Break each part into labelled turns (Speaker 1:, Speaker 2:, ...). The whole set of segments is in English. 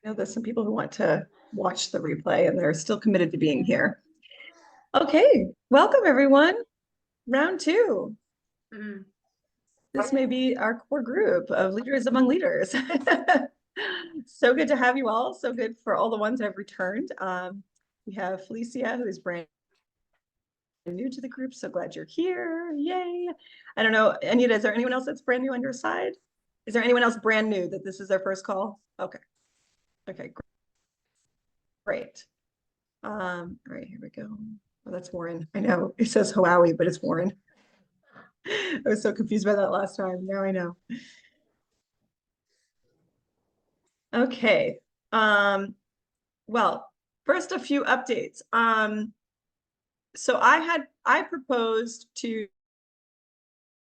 Speaker 1: know there's some people who want to watch the replay and they're still committed to being here. Okay, welcome everyone. Round two. This may be our core group of leaders among leaders. So good to have you all. So good for all the ones that have returned. We have Felicia, who is brand new to the group. So glad you're here. Yay. I don't know, Anita, is there anyone else that's brand new on your side? Is there anyone else brand new that this is their first call? Okay. Okay, great. All right, here we go. Oh, that's Warren. I know it says Hawaii, but it's Warren. I was so confused by that last time. Now I know. Okay. Well, first a few updates. So I proposed to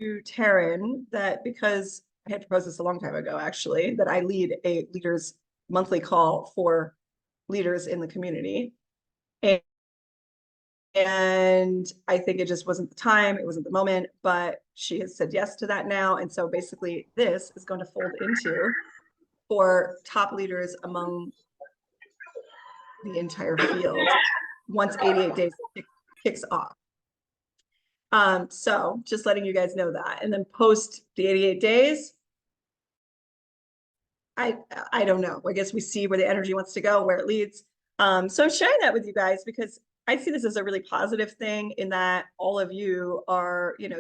Speaker 1: Taryn that because I had proposed this a long time ago, actually, that I lead a leaders monthly call for leaders in the community. And I think it just wasn't the time, it wasn't the moment, but she has said yes to that now. And so basically this is going to fold into for top leaders among the entire field once 88 days kicks off. So just letting you guys know that. And then post the 88 days, I don't know. I guess we see where the energy wants to go, where it leads. So I'm sharing that with you guys because I see this as a really positive thing in that all of you are, you know,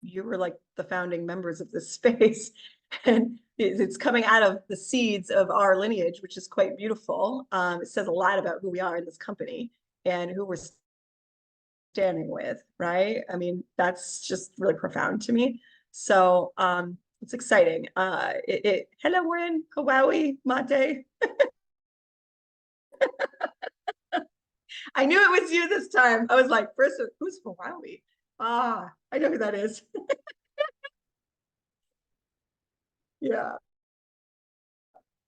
Speaker 1: you were like the founding members of this space, and it's coming out of the seeds of our lineage, which is quite beautiful. It says a lot about who we are in this company and who we're standing with, right? I mean, that's just really profound to me. So it's exciting. Hello, Warren, Hawaii, Mate. I knew it was you this time. I was like, first, who's Hawaii? Ah, I know who that is. Yeah.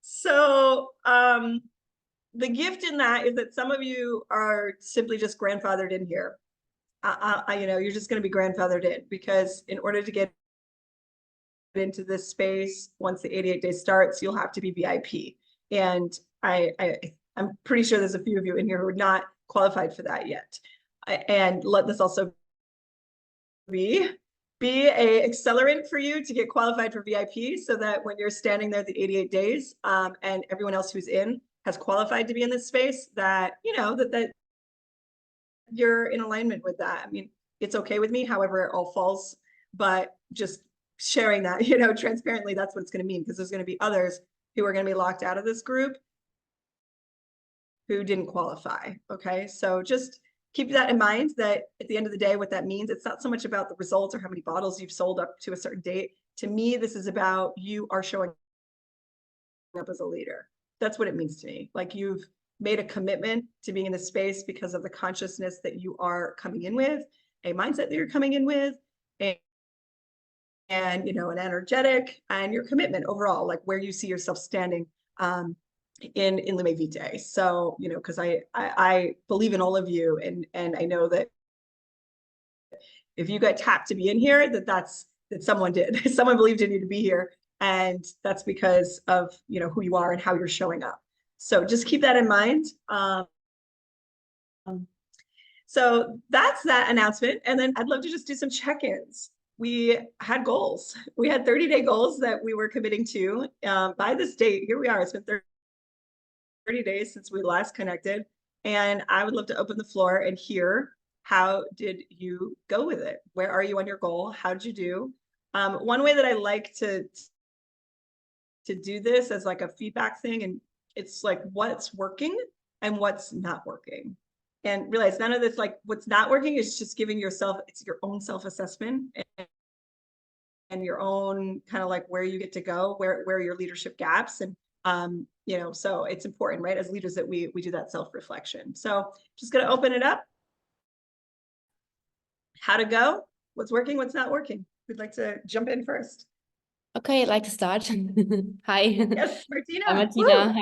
Speaker 1: So the gift in that is that some of you are simply just grandfathered in here. You know, you're just going to be grandfathered in because in order to get into this space, once the 88 days starts, you'll have to be VIP. And I'm pretty sure there's a few of you in here who are not qualified for that yet. And let this also be a accelerant for you to get qualified for VIP so that when you're standing there the 88 days and everyone else who's in has qualified to be in this space, that, you know, that you're in alignment with that. I mean, it's okay with me, however it all falls, but just sharing that, you know, transparently, that's what it's going to mean, because there's going to be others who are going to be locked out of this group who didn't qualify. Okay, so just keep that in mind, that at the end of the day, what that means, it's not so much about the results or how many bottles you've sold up to a certain date. To me, this is about you are showing up as a leader. That's what it means to me. Like, you've made a commitment to being in the space because of the consciousness that you are coming in with, a mindset that you're coming in with, and you know, an energetic, and your commitment overall, like where you see yourself standing in Lume Vitae. So, you know, because I believe in all of you, and I know that if you got tapped to be in here, that someone did. Someone believed in you to be here, and that's because of, you know, who you are and how you're showing up. So just keep that in mind. So that's that announcement. And then I'd love to just do some check-ins. We had goals. We had 30-day goals that we were committing to by this date. Here we are. It's been 30 days since we last connected. And I would love to open the floor and hear, how did you go with it? Where are you on your goal? How did you do? One way that I like to do this as like a feedback thing, and it's like what's working and what's not working. And realize none of this, like what's not working is just giving yourself, it's your own self-assessment and your own kind of like where you get to go, where your leadership gaps. And you know, so it's important, right, as leaders, that we do that self-reflection. So just going to open it up. How to go, what's working, what's not working. We'd like to jump in first.
Speaker 2: Okay, I'd like to start. Hi.
Speaker 1: Yes, Martina.
Speaker 2: I'm Martina.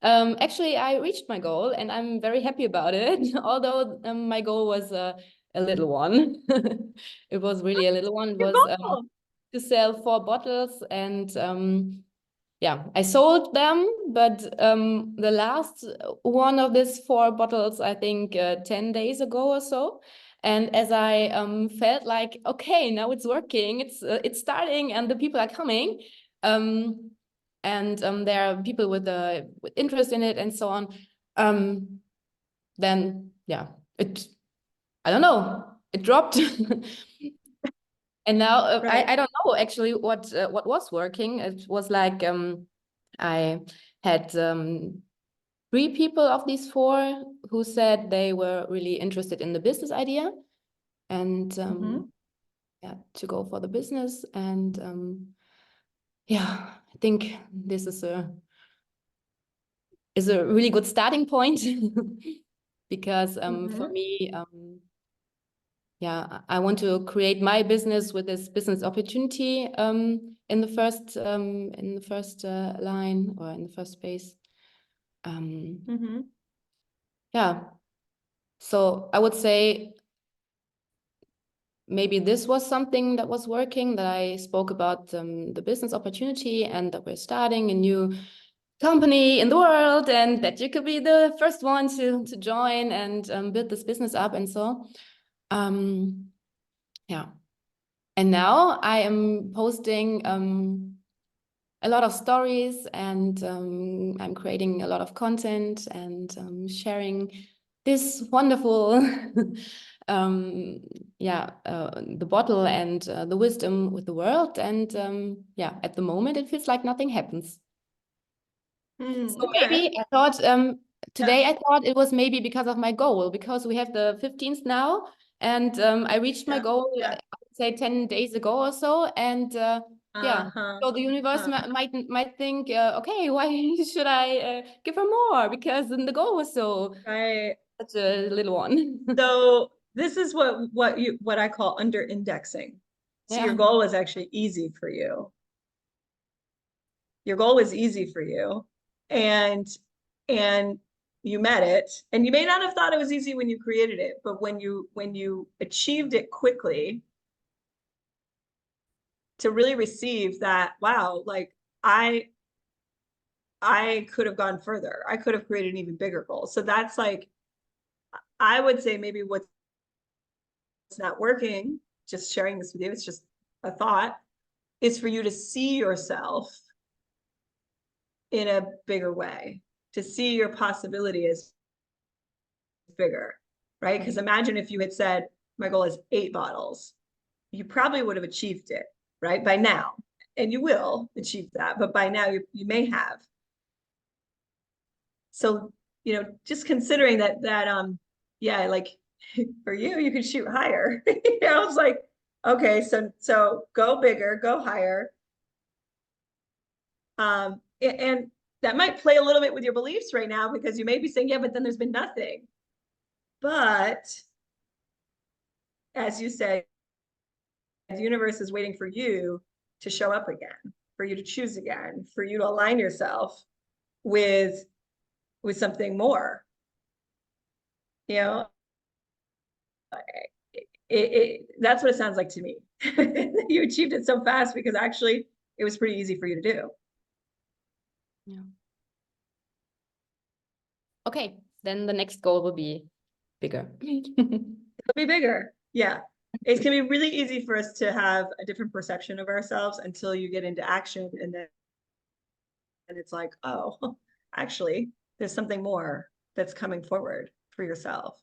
Speaker 2: Hi. Actually, I reached my goal and I'm very happy about it. Although my goal was a little one. It was really a little one. It was to sell 4 bottles, and yeah, I sold them, but the last one of these 4 bottles, I think 10 days ago or so. And as I felt like, okay, now it's working, it's starting, and the people are coming, and there are people with interest in it and so on. Then yeah, I don't know, it dropped. And now
Speaker 1: Right.
Speaker 2: I don't know actually what was working. It was like I had 3 people of these 4 who said they were really interested in the business idea and yeah, to go for the business. And yeah, I think this is a really good starting point because for me, yeah, I want to create my business with this business opportunity in the first line or in the first space. Yeah, so I would say maybe this was something that was working, that I spoke about the business opportunity and that we're starting a new company in the world and that you could be the first one to join and build this business up and so. Yeah. And now I am posting a lot of stories and I'm creating a lot of content and sharing this wonderful the bottle and the wisdom with the world. And yeah, at the moment it feels like nothing happens. So
Speaker 1: Okay.
Speaker 2: maybe I thought today I thought it was maybe because of my goal, because we have the 15th now, and I reached my goal, I would say 10 days ago or so, and yeah, so the universe might think, okay, why should I give her more? Because then the goal was
Speaker 1: Right.
Speaker 2: such a little one.
Speaker 1: So this is what I call under indexing. So your
Speaker 2: Yeah.
Speaker 1: goal was actually easy for you. Your goal was easy for you, and you met it. And you may not have thought it was easy when you created it, but when you achieved it quickly, to really receive that, wow, like I could have gone further. I could have created an even bigger goal. So that's like, I would say maybe what's not working, just sharing this with you, it's just a thought, is for you to see yourself in a bigger way, to see your possibility as bigger, right? Because imagine if you had said, my goal is 8 bottles, you probably would have achieved it, right? By now. And you will achieve that, but by now you may have. So, just considering that, yeah, like for you could shoot higher. I was like, okay, so go bigger, go higher. And that might play a little bit with your beliefs right now, because you may be saying, yeah, but then there's been nothing. But as you say, the universe is waiting for you to show up again, for you to choose again, for you to align yourself with something more. That's what it sounds like to me. You achieved it so fast because actually it was pretty easy for you to do.
Speaker 2: Yeah. Okay, then the next goal will be bigger.
Speaker 1: It'll be bigger. Yeah. It can be really easy for us to have a different perception of ourselves until you get into action, and then it's like, oh, actually, there's something more that's coming forward for yourself.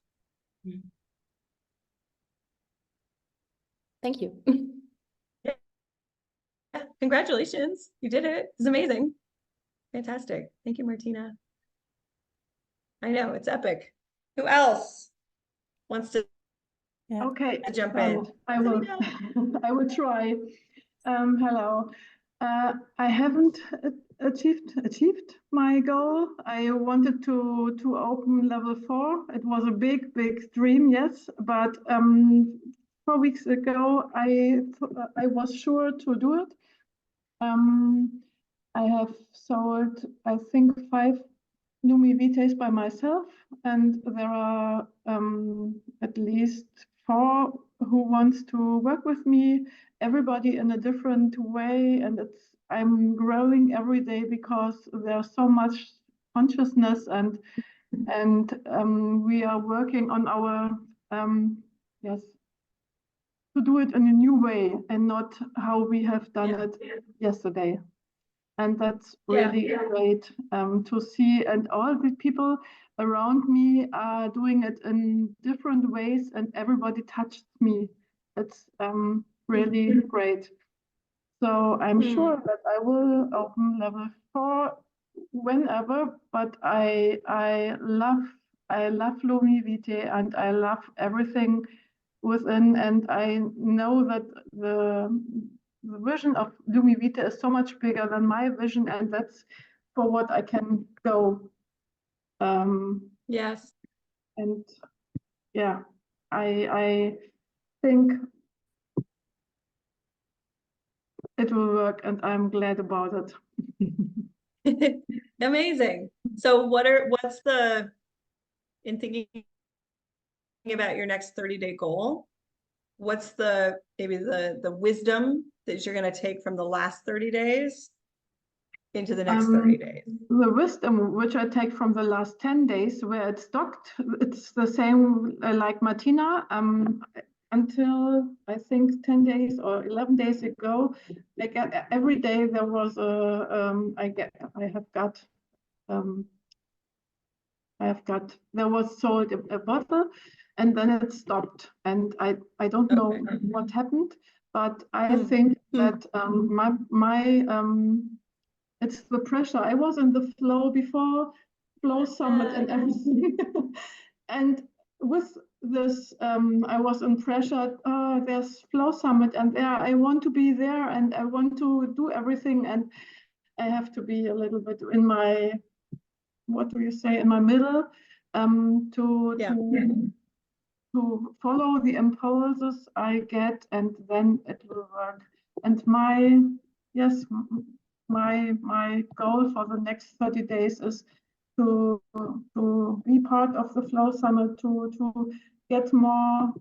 Speaker 2: Thank you.
Speaker 1: Yeah. Congratulations. You did it. It's amazing. Fantastic. Thank you, Martina. I know, it's epic. Who else wants to
Speaker 3: Okay,
Speaker 1: jump in?
Speaker 3: I will I will try. Hello. I haven't achieved my goal. I wanted to open level 4. It was a big dream, yes, but 4 weeks ago I was sure to do it. I have sold, I think, 5 Lumi Vitae by myself, and there are at least 4 who wants to work with me, everybody in a different way, and I'm growing every day because there's so much consciousness, and we are working on our yes, to do it in a new way and not how we have done
Speaker 1: Yeah.
Speaker 3: it yesterday. And that's
Speaker 1: Yeah.
Speaker 3: really great to see. And all the people around me are doing it in different ways, and everybody touched me. It's really great. So I'm sure that I will open level 4 whenever, but I love Lumi Vitae, and I love everything within, and I know that the vision of Lumi Vitae is so much bigger than my vision, and that's for what I can go.
Speaker 1: Yes.
Speaker 3: And yeah, I think it will work, and I'm glad about it.
Speaker 1: Amazing. So what's the, in thinking about your next 30-day goal, what's maybe the wisdom that you're going to take from the last 30 days into the next 30 days?
Speaker 3: The wisdom which I take from the last 10 days where it stopped, it's the same like Martina. Until I think 10 days or 11 days ago, like every day there was there was sold a bottle, and then it stopped, and I don't know what happened, but I think that it's the pressure. I was in the flow before, Flow Summit and everything. And with this, I was in pressure. There's Flow Summit, and there I want to be there, and I want to do everything, and I have to be a little bit in my, what do you say, in my middle, to follow the impulses I get, and then it will work. And my goal for the next 30 days is to be part of the Flow Summit, to get more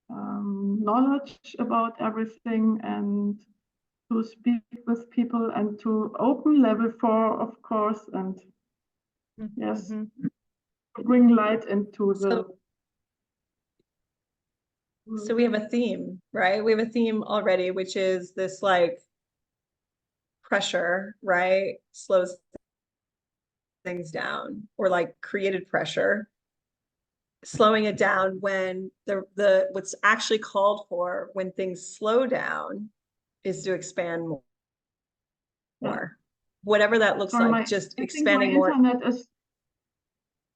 Speaker 3: knowledge about everything, and to speak with people, and to open level 4, of course, and yes, bring light into the.
Speaker 1: So we have a theme, right? We have a theme already, which is this like pressure, right? Slows things down, or like created pressure, slowing it down when the what's actually called for when things slow down is to expand more. Whatever that looks like, just expanding more.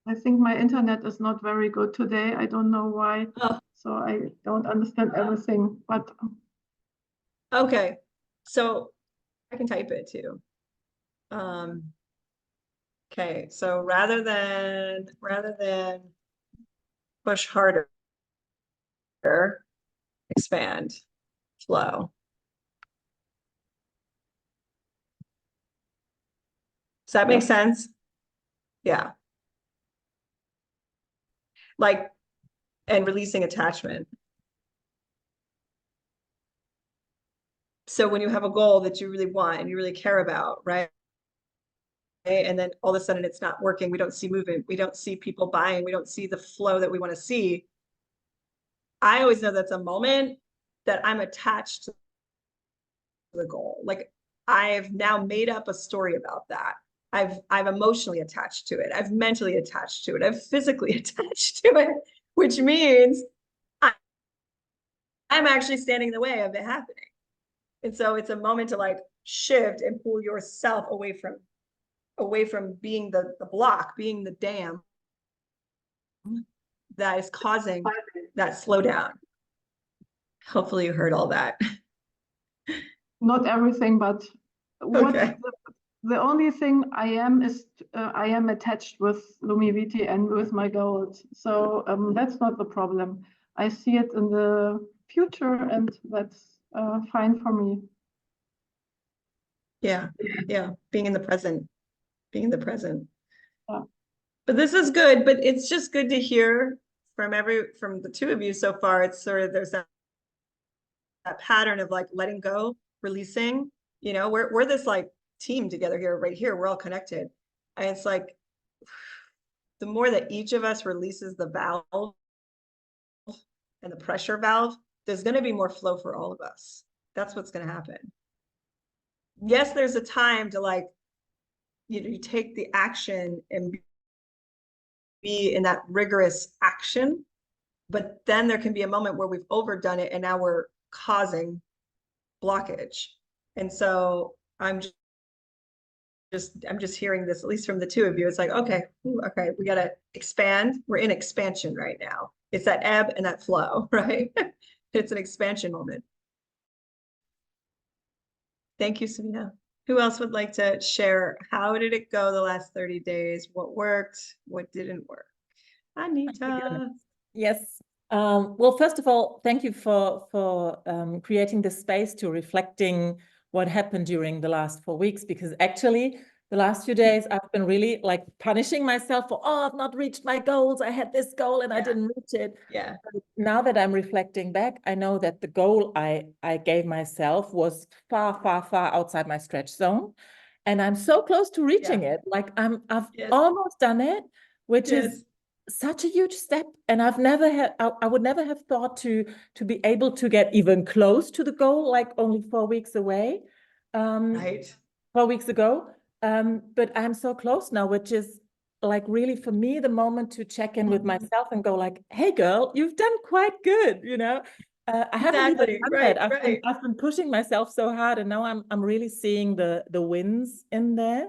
Speaker 3: I think my internet is not very good today. I don't know why.
Speaker 1: Oh.
Speaker 3: So I don't understand everything, but.
Speaker 1: Okay, so I can type it too. Okay, so rather than push harder, expand, flow. Does that make sense? Yeah. Like, and releasing attachment. So when you have a goal that you really want and you really care about, right? And then all of a sudden it's not working, we don't see movement, we don't see people buying, we don't see the flow that we want to see. I always know that's a moment that I'm attached to the goal. Like, I've now made up a story about that. I've emotionally attached to it. I've mentally attached to it. I've physically attached to it, which means I'm actually standing in the way of it happening. And so it's a moment to like shift and pull yourself away from being the block, being the dam that is causing that slowdown. Hopefully you heard all that.
Speaker 3: Not everything, but what
Speaker 1: Okay.
Speaker 3: the only thing I am is I am attached with Lumi Vitae and with my goals. So that's not the problem. I see it in the future, and that's fine for me.
Speaker 1: Yeah. Being in the present.
Speaker 3: Yeah.
Speaker 1: But this is good, but it's just good to hear from the two of you so far, it's sort of, there's that pattern of like letting go, releasing, you know, we're this like team together here, right here, we're all connected. And it's like, the more that each of us releases the valve and the pressure valve, there's going to be more flow for all of us. That's what's going to happen. Yes, there's a time to like, you know, you take the action and be in that rigorous action, but then there can be a moment where we've overdone it and now we're causing blockage. And so I'm just hearing this, at least from the two of you. It's like, okay, okay, we got to expand. We're in expansion right now. It's that ebb and that flow, right? It's an expansion moment. Thank you, Sabina. Who else would like to share? How did it go the last 30 days? What worked? What didn't work? Anita.
Speaker 4: Yes. Well, first of all, thank you for creating the space to reflecting what happened during the last 4 weeks, because actually the last few days I've been really like punishing myself for, oh, I've not reached my goals. I had this goal and I didn't reach it.
Speaker 1: Yeah.
Speaker 4: But now that I'm reflecting back, I know that the goal I gave myself was far, far, far outside my stretch zone. And I'm so close to reaching it. Like I've almost done it, which is such a huge step. And I've never had, I would never have thought to be able to get even close to the goal, like only 4 weeks away,
Speaker 1: Right.
Speaker 4: 4 weeks ago. But I'm so close now, which is like really for me, the moment to check in with myself and go like, hey girl, you've done quite good, you know? I haven't even done that. I've been pushing myself so hard, and now I'm really seeing the wins in there.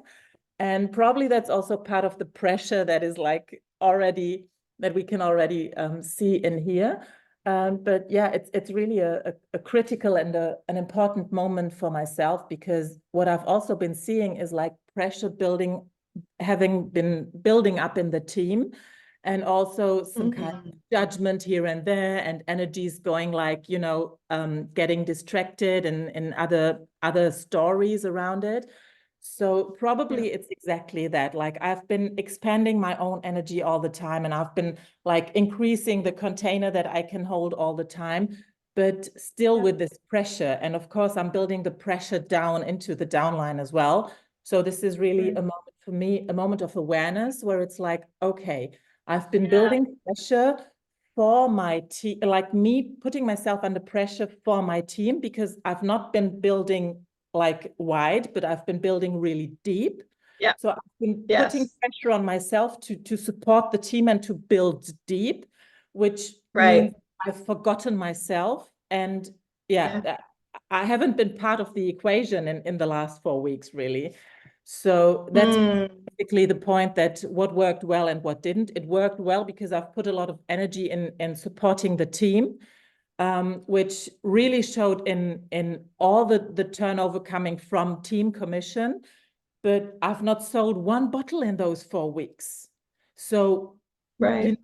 Speaker 4: And probably that's also part of the pressure that is like already, that we can already see in here. But yeah, it's really a critical and an important moment for myself, because what I've also been seeing is like pressure having been building up in the team, and also some kind of judgment here and there, and energies going like, you know, getting distracted and other stories around it. So probably it's exactly that. Like I've been expanding my own energy all the time, and I've been like increasing the container that I can hold all the time, but still with this pressure. And of course, I'm building the pressure down into the downline as well. So this is really a moment for me, a moment of awareness, where it's like, okay, I've been building pressure for my team, like me putting myself under pressure for my team, because I've not been building like wide, but I've been building really deep. Yeah. So I've been putting pressure on myself to support the team and to build deep, which means I've forgotten myself. And I haven't been part of the equation in the last 4 weeks, really. So that's basically the point, that what worked well and what didn't. It worked well because I've put a lot of energy in supporting the team, which really showed in all the turnover coming from team commission. But I've not sold one bottle in those 4 weeks. So where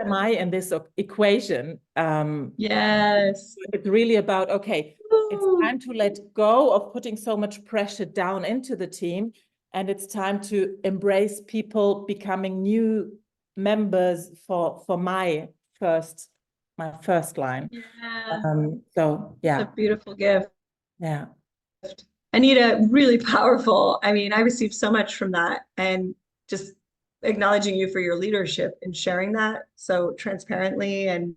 Speaker 4: am I in this equation? It's really about, okay, it's time to let go of putting so much pressure down into the team, and it's time to embrace people becoming new members for my first line. So yeah,
Speaker 1: it's a beautiful gift.
Speaker 4: Yeah.
Speaker 1: Anita, really powerful. I mean, I received so much from that, and just acknowledging you for your leadership and sharing that so transparently, and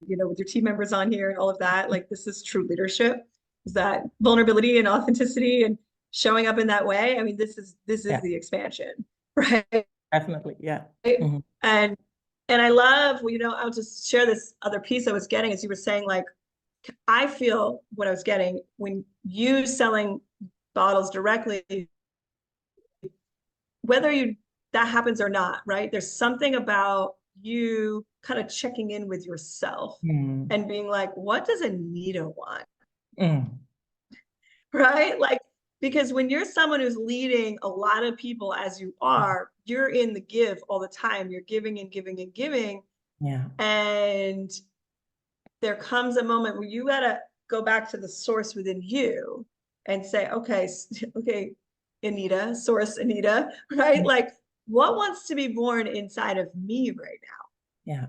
Speaker 1: you know, with your team members on here and all of that. Like, this is true leadership, is that vulnerability and authenticity and showing up in that way. I mean, this is the expansion, right?
Speaker 4: Definitely, yeah.
Speaker 1: And I love, you know, I'll just share this other piece I was getting as you were saying, like, I feel what I was getting when you selling bottles directly, whether that happens or not, right? There's something about you kind of checking in with yourself and being like, what does Anita want? Right? Like, because when you're someone who's leading a lot of people as you are, you're in the give all the time. You're giving and giving and giving.
Speaker 4: Yeah.
Speaker 1: And there comes a moment where you got to go back to the source within you and say, okay, Anita, source Anita, right? Like, what wants to be born inside of me right now?
Speaker 4: Yeah.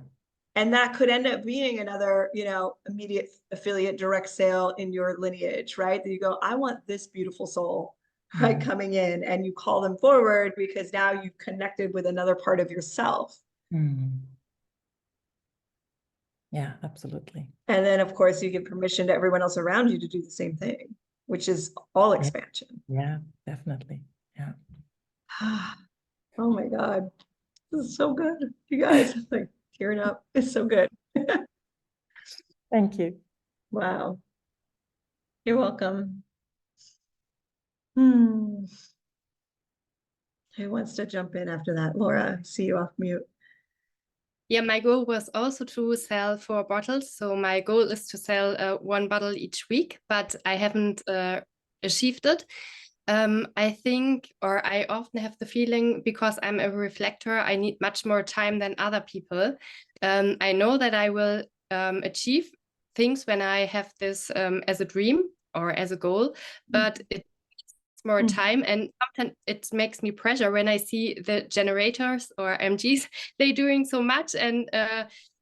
Speaker 1: And that could end up being another, you know, immediate affiliate direct sale in your lineage, right? That you go, I want this beautiful soul, right,
Speaker 4: Mhm.
Speaker 1: coming in, and you call them forward because now you've connected with another part of yourself.
Speaker 4: Mm. Yeah, absolutely.
Speaker 1: And then, of course, you give permission to everyone else around you to do the same thing, which is all
Speaker 4: Yeah.
Speaker 1: expansion.
Speaker 4: Yeah, definitely. Yeah.
Speaker 1: Oh my God. This is so good. You guys, like tearing up. It's so good.
Speaker 4: Thank you.
Speaker 1: Wow. You're welcome. Hmm. Who wants to jump in after that? Laura, I see you off mute.
Speaker 5: Yeah, my goal was also to sell 4 bottles. So my goal is to sell 1 bottle each week, but I haven't achieved it. I think, or I often have the feeling, because I'm a reflector, I need much more time than other people. I know that I will achieve things when I have this as a dream or as a goal, but it's more
Speaker 1: Mm.
Speaker 5: time, and sometimes it makes me pressure when I see the generators or MGs, they doing so much, and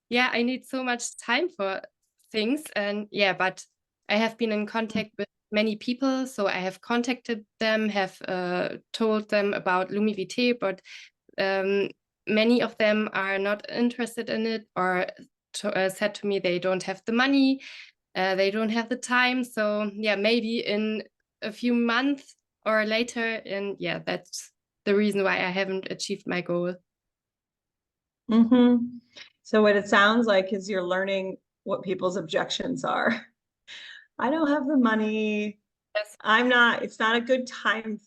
Speaker 5: yeah, I need so much time for things. And yeah, but I have been in contact with many people, so I have contacted them, have told them about Lumivité, but many of them are not interested in it, or said to me they don't have the money, they don't have the time. So yeah, maybe in a few months or later, and yeah, that's the reason why I haven't achieved my goal.
Speaker 1: Mm-hmm. So what it sounds like is you're learning what people's objections are. I don't have the money.
Speaker 5: Yes.
Speaker 1: It's not a good time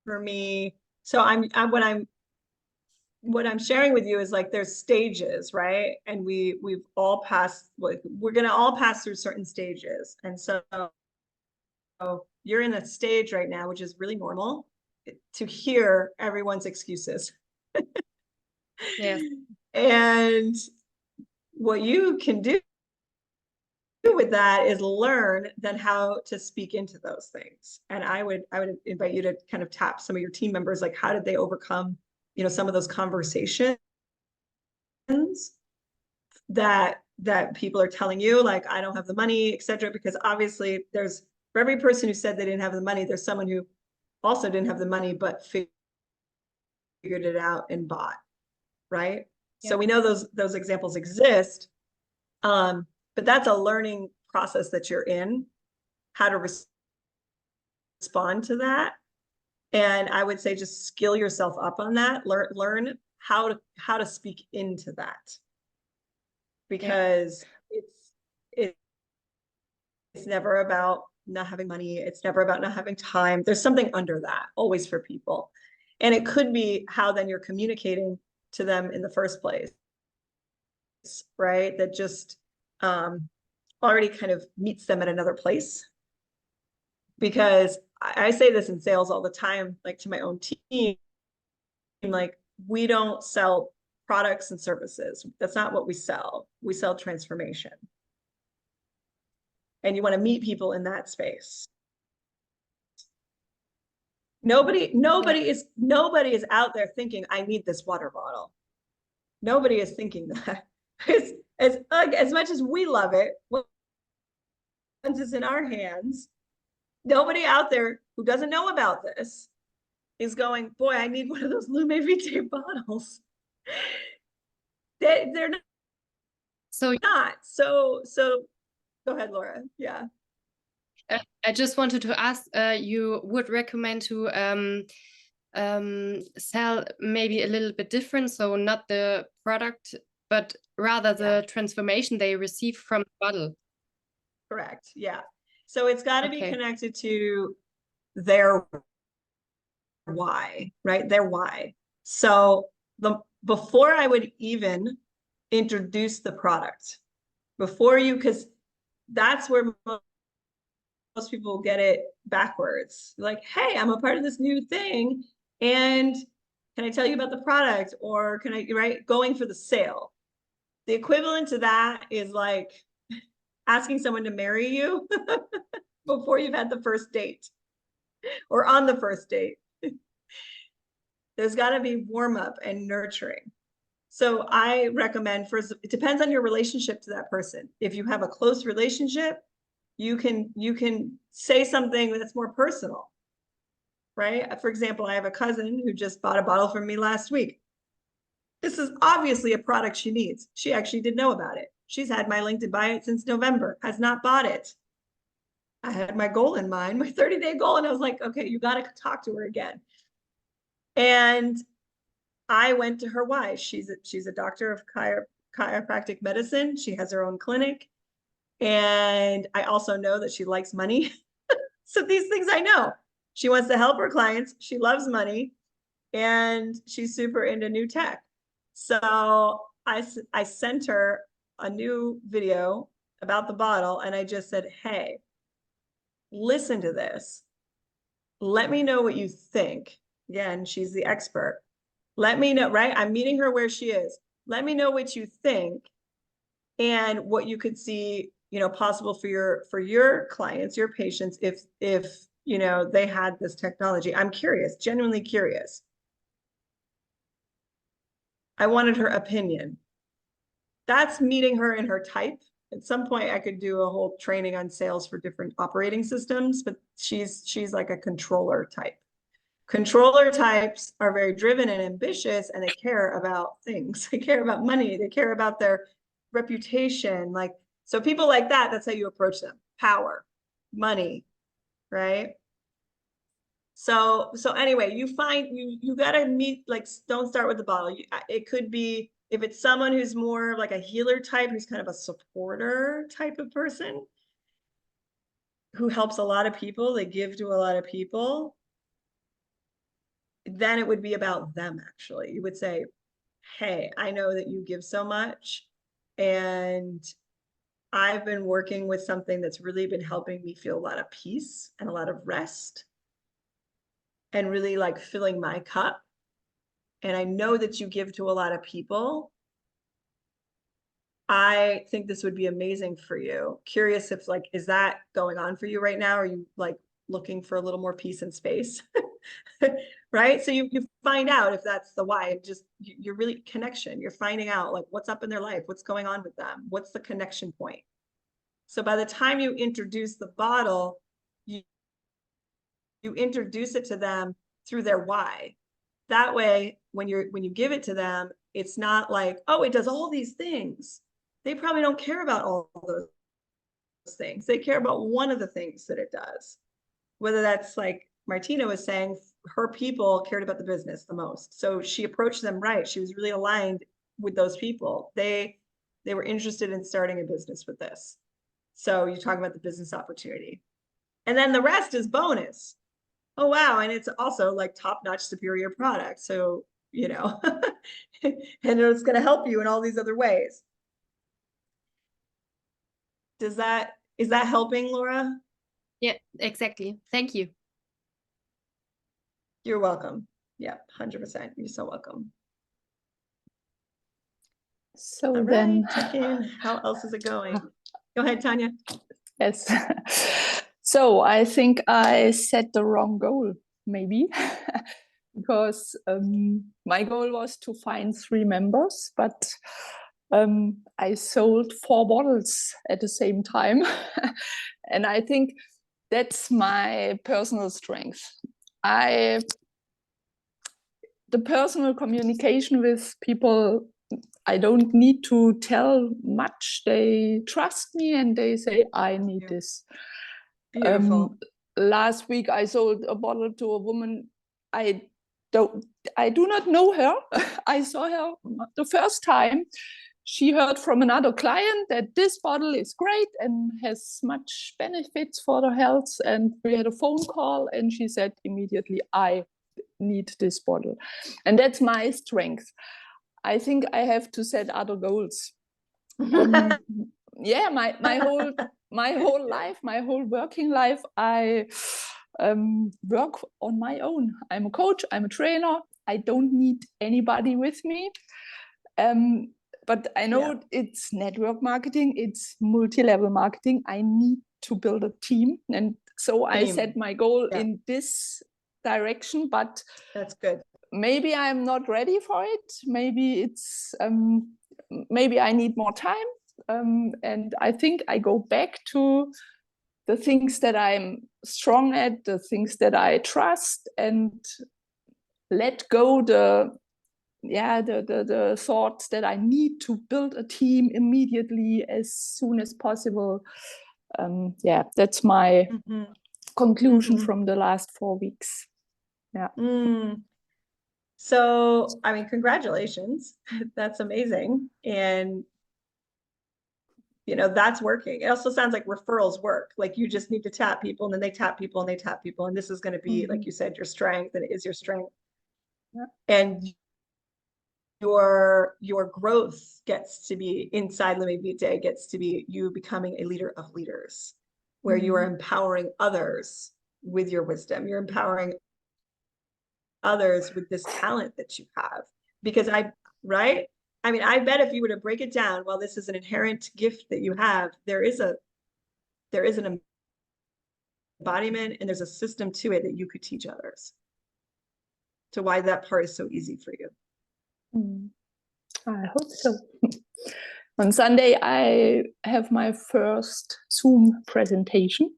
Speaker 1: for me. So what I'm sharing with you is like there's stages, right? And we've all passed, like we're gonna all pass through certain stages. And so you're in a stage right now, which is really normal to hear everyone's excuses.
Speaker 5: Yes.
Speaker 1: And what you can do with that is learn then how to speak into those things. And I would invite you to kind of tap some of your team members, like how did they overcome, you know, some of those conversations that people are telling you, like, I don't have the money, etc. Because obviously there's, for every person who said they didn't have the money, there's someone who also didn't have the money, but figured it out and bought, right?
Speaker 5: Yeah.
Speaker 1: So we know those examples exist. But that's a learning process that you're in, how to respond to that. And I would say just skill yourself up on that, learn how to speak into that. Because it's never about not having money. It's never about not having time. There's something under that always for people. And it could be how then you're communicating to them in the first place, right? That just already kind of meets them at another place. Because I say this in sales all the time, like to my own team, like we don't sell products and services. That's not what we sell. We sell transformation. And you want to meet people in that space. Nobody is out there thinking, I need this water bottle. Nobody is thinking that. As much as we love it, once it's in our hands, nobody out there who doesn't know about this is going, boy, I need one of those Lumivité bottles. They're not.
Speaker 5: So
Speaker 1: Go ahead, Laura. Yeah.
Speaker 5: I just wanted to ask, you would recommend to sell maybe a little bit different, so not the product, but rather the transformation they receive from the bottle.
Speaker 1: Correct. Yeah. So it's got to be
Speaker 5: Okay.
Speaker 1: connected to their why, right? Their why. So before I would even introduce the product, because that's where most people get it backwards. Like, hey, I'm a part of this new thing, and can I tell you about the product, or can I, right? Going for the sale. The equivalent to that is like asking someone to marry you before you've had the first date or on the first date. There's got to be warm up and nurturing. So I recommend first, it depends on your relationship to that person. If you have a close relationship, you can say something that's more personal, right? For example, I have a cousin who just bought a bottle from me last week. This is obviously a product she needs. She actually didn't know about it. She's had my link to buy it since November, has not bought it. I had my goal in mind, my 30-day goal, and I was like, okay, you got to talk to her again. And I went to her why. She's a doctor of chiropractic medicine. She has her own clinic. And I also know that she likes money. So these things I know. She wants to help her clients. She loves money. And she's super into new tech. So I sent her a new video about the bottle. And I just said, hey, listen to this. Let me know what you think. Again, she's the expert. Let me know, right? I'm meeting her where she is. Let me know what you think and what you could see, you know, possible for your clients, your patients, if you know, they had this technology. I'm curious, genuinely curious. I wanted her opinion. That's meeting her in her type. At some point I could do a whole training on sales for different operating systems, but she's like a controller type. Controller types are very driven and ambitious, and they care about things. They care about money. They care about their reputation. Like, so people like that, that's how you approach them. Power, money, right? So anyway, you got to meet, like, don't start with the bottle. It could be, if it's someone who's more like a healer type, who's kind of a supporter type of person, who helps a lot of people, they give to a lot of people, then it would be about them. Actually, you would say, hey, I know that you give so much, and I've been working with something that's really been helping me feel a lot of peace and a lot of rest and really like filling my cup. And I know that you give to a lot of people. I think this would be amazing for you. Curious if, like, is that going on for you right now? Are you like looking for a little more peace and space? Right? So you find out if that's the why. Just you're really connection. You're finding out like what's up in their life, what's going on with them, what's the connection point. So by the time you introduce the bottle, you introduce it to them through their why. That way, when you give it to them, it's not like, oh, it does all these things. They probably don't care about all those things. They care about one of the things that it does. Whether that's, like Martina was saying, her people cared about the business the most. So she approached them right. She was really aligned with those people. They were interested in starting a business with this. So you talk about the business opportunity. And then the rest is bonus. Oh, wow. And it's also like top-notch superior product. So, you know, and it's going to help you in all these other ways. Is that helping, Laura?
Speaker 5: Yeah, exactly. Thank you.
Speaker 1: You're welcome. Yeah, 100%. You're so welcome.
Speaker 6: So
Speaker 1: All
Speaker 6: then,
Speaker 1: right, check in. How else is it going? Go ahead, Tanya.
Speaker 6: yes. So I think I set the wrong goal, maybe, because my goal was to find 3 members, but I sold 4 bottles at the same time. And I think that's my personal strength. The personal communication with people, I don't need to tell much. They trust me and they say, I need this.
Speaker 1: Beautiful.
Speaker 6: Last week I sold a bottle to a woman. I do not know her. I saw her the first time. She heard from another client that this bottle is great and has much benefits for the health. And we had a phone call and she said immediately, I need this bottle. And that's my strength. I think I have to set other goals. Yeah, my whole life, my whole working life, I work on my own. I'm a coach, I'm a trainer. I don't need anybody with me. But I know it's network marketing, it's multi-level marketing. I need to build a team. And so I set my goal in this direction, but
Speaker 1: that's good.
Speaker 6: maybe I'm not ready for it. Maybe it's maybe I need more time. And I think I go back to the things that I'm strong at, the things that I trust, and let go the thoughts that I need to build a team immediately as soon as possible. That's my conclusion from the last 4 weeks.
Speaker 1: So, I mean, congratulations. That's amazing. And, you know, that's working. It also sounds like referrals work. Like you just need to tap people and then they tap people and they tap people. And this is going to be, like you said, your strength, and it is your strength. And your growth gets to be inside Lume Vitae, gets to be you becoming a leader of leaders, where you are empowering others with your wisdom. You're empowering others with this talent that you have. Because I mean, I bet if you were to break it down, while this is an inherent gift that you have, there is an embodiment and there's a system to it that you could teach others. So why that part is so easy for you.
Speaker 6: I hope so. On Sunday, I have my first Zoom presentation.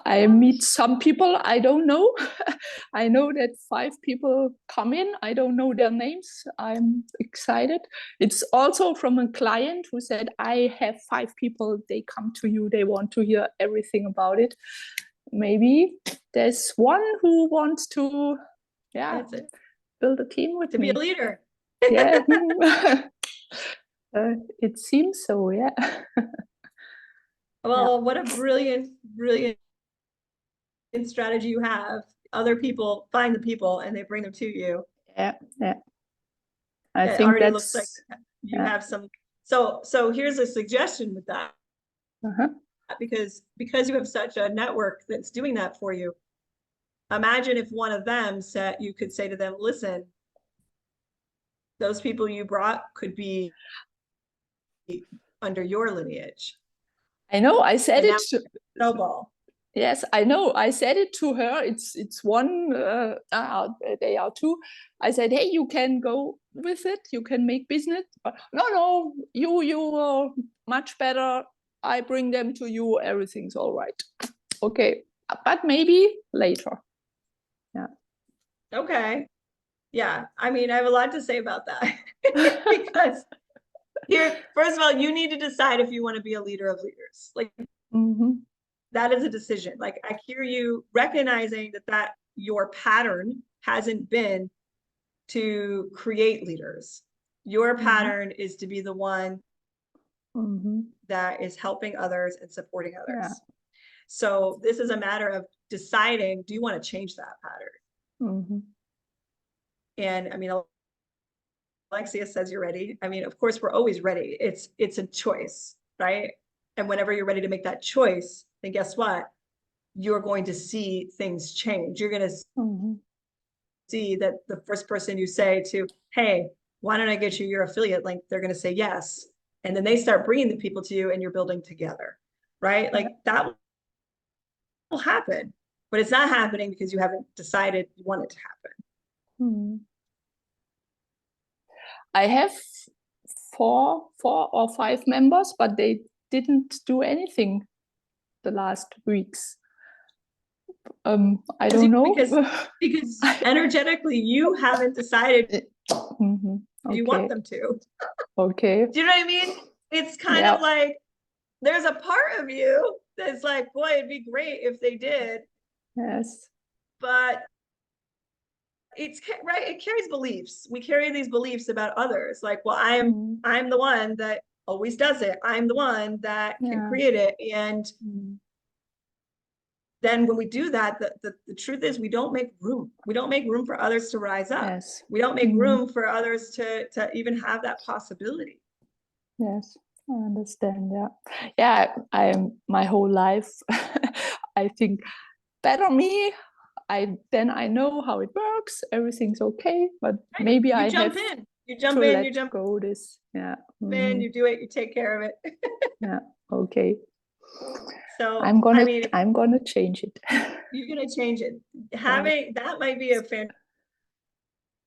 Speaker 6: I meet some people I don't know. I know that 5 people come in. I don't know their names. I'm excited. It's also from a client who said, I have 5 people. They come to you. They want to hear everything about it. Maybe there's one who wants to, build a team with
Speaker 1: me. To be a leader.
Speaker 6: Yeah. It seems so, yeah.
Speaker 1: Well, what a brilliant strategy you have. Other people find the people and they bring them to you.
Speaker 6: Yeah. I
Speaker 1: It
Speaker 6: think
Speaker 1: already
Speaker 6: that's,
Speaker 1: looks like you have some. So here's a suggestion with that. Because you have such a network that's doing that for you. Imagine if one of them said, you could say to them, listen, those people you brought could be under your lineage.
Speaker 6: I know, I said it.
Speaker 1: Snowball.
Speaker 6: Yes, I know. I said it to her. It's one day or 2. I said, hey, you can go with it. You can make business. No, you are much better. I bring them to you. Everything's all right. Okay, but maybe later. Yeah.
Speaker 1: Okay. Yeah. I mean, I have a lot to say about that. Because here, first of all, you need to decide if you want to be a leader of leaders. Like, that is a decision. Like, I hear you recognizing that your pattern hasn't been to create leaders. Your pattern is to be the one that is helping others and supporting others. Yeah. So this is a matter of deciding, do you want to change that pattern? And I mean, Alexia says you're ready. I mean, of course, we're always ready. It's a choice, right? And whenever you're ready to make that choice, then guess what? You're going to see things change. You're going to see that the first person you say to, hey, why don't I get you your affiliate link? They're going to say yes. And then they start bringing the people to you and you're building together, right? Like that will happen, but it's not happening because you haven't decided you want it to happen.
Speaker 6: I have 4 or 5 members, but they didn't do anything the last weeks. I don't know.
Speaker 1: Because energetically, you haven't decided you want them to.
Speaker 6: Okay.
Speaker 1: Do you know what I mean? It's kind of like, there's a part of you that's like, boy, it'd be great if they did.
Speaker 6: Yes.
Speaker 1: But it's right. It carries beliefs. We carry these beliefs about others. Like, well, I'm the one that always does it. I'm the one that can create it. And then when we do that, the truth is we don't make room. We don't make room for others to rise up.
Speaker 6: Yes.
Speaker 1: We don't make room for others to even have that possibility.
Speaker 6: Yes, I understand. Yeah. I'm my whole life. I think better me. I know how it works. Everything's okay, but maybe
Speaker 1: you
Speaker 6: I
Speaker 1: jump
Speaker 6: have
Speaker 1: in. You jump in. You jump
Speaker 6: go this. Yeah.
Speaker 1: in. You do it. You take care of it.
Speaker 6: Yeah. Okay.
Speaker 1: So
Speaker 6: I'm gonna change it.
Speaker 1: You're gonna change it. Having that might be a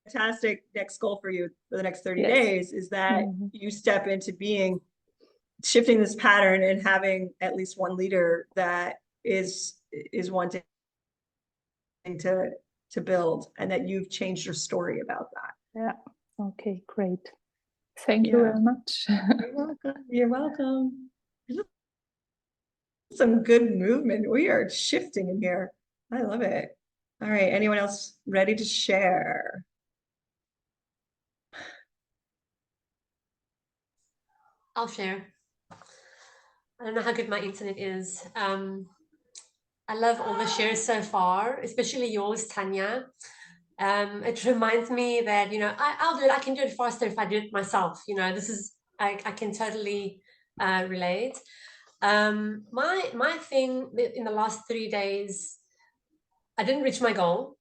Speaker 1: fantastic next goal for you for the next 30
Speaker 6: Yes.
Speaker 1: days is that
Speaker 6: Mhm.
Speaker 1: you step into shifting this pattern and having at least one leader that is wanting to build, and that you've changed your story about that.
Speaker 6: Yeah. Okay, great. Thank you
Speaker 1: Yeah.
Speaker 6: very much.
Speaker 1: You're welcome. You're welcome. Some good movement. We are shifting in here. I love it. All right. Anyone else ready to share?
Speaker 7: I'll share. I don't know how good my internet is. I love all the shares so far, especially yours, Tanya. It reminds me that, you know, I'll do it. I can do it faster if I do it myself. You know, I can totally relate. My thing in the last 3 days, I didn't reach my goal.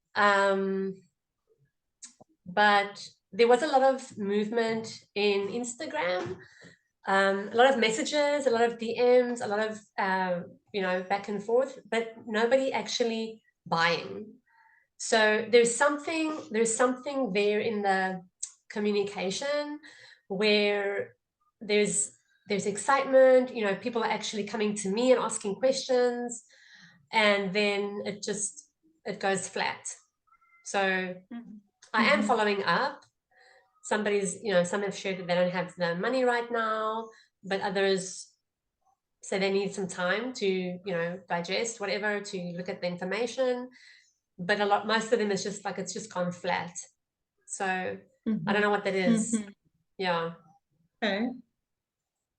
Speaker 7: But there was a lot of movement in Instagram, a lot of messages, a lot of DMs, a lot of, you know, back and forth, but nobody actually buying. So there's something there in the communication where there's excitement, you know, people are actually coming to me and asking questions, and then it goes flat. So I am following up. Some have shared that they don't have the money right now, but others say they need some time to, you know, digest whatever, to look at the information. But most of them is just like, it's just gone flat. So I don't know what that is. Yeah.
Speaker 1: Okay.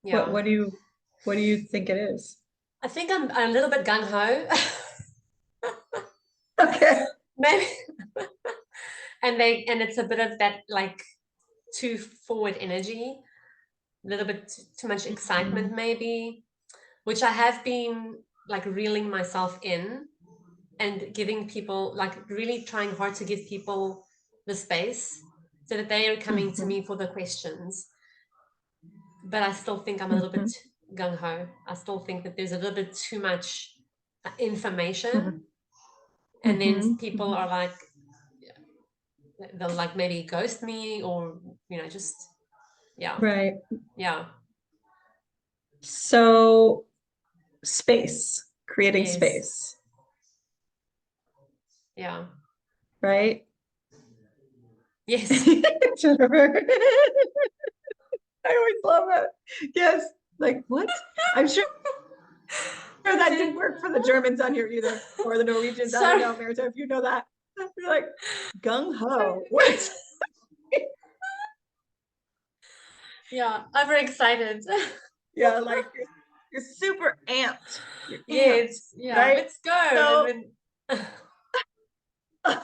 Speaker 7: Yeah.
Speaker 1: What do you think it is?
Speaker 7: I think I'm a little bit gung-ho.
Speaker 1: Okay.
Speaker 7: Maybe. and it's a bit of that, like, too forward energy, a little bit too much excitement, maybe, which I have been like reeling myself in and giving people, like, really trying hard to give people the space so that they are coming to me for the questions. But I still think I'm a little bit gung-ho. I still think that there's a little bit too much information. And then people are like, they'll like maybe ghost me, or, you know, just, yeah.
Speaker 1: Right.
Speaker 7: Yeah.
Speaker 1: So creating
Speaker 7: Yes.
Speaker 1: space,
Speaker 7: Yeah.
Speaker 1: right?
Speaker 7: Yes.
Speaker 1: Jennifer. I always love it. Yes. Like, what? I'm sure that didn't work for the Germans on here either, or the Norwegians. I don't know, Marita, if you know that. You're like, gung-ho. What?
Speaker 7: Yeah, I'm very excited.
Speaker 1: Yeah, like you're super amped. You're
Speaker 7: Yes. Yeah.
Speaker 1: right?
Speaker 7: Let's go.
Speaker 1: So-
Speaker 7: And then-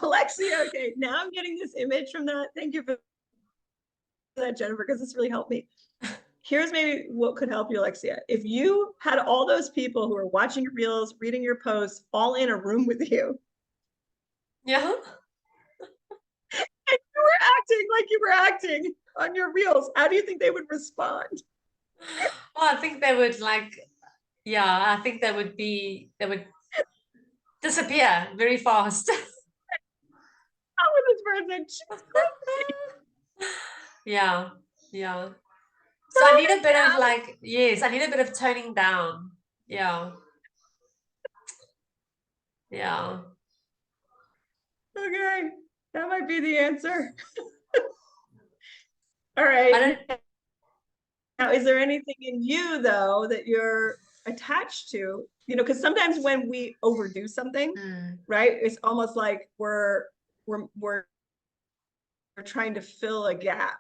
Speaker 1: Alexia, okay, now I'm getting this image from that. Thank you for that, Jennifer, because this really helped me. Here's maybe what could help you, Alexia. If you had all those people who are watching your reels, reading your posts, all in a room with you,
Speaker 7: yeah.
Speaker 1: and you were acting like you were acting on your reels, how do you think they would respond?
Speaker 7: Well, I think they would I think they would disappear very fast.
Speaker 1: How would this person? She's crazy.
Speaker 7: Yeah. Yeah. So I need a bit of I need a bit of toning down. Yeah. Yeah.
Speaker 1: Okay, that might be the answer. All right. Now, is there anything in you though that you're attached to? You know, because sometimes when we overdo something, right, it's almost like we're trying to fill a gap,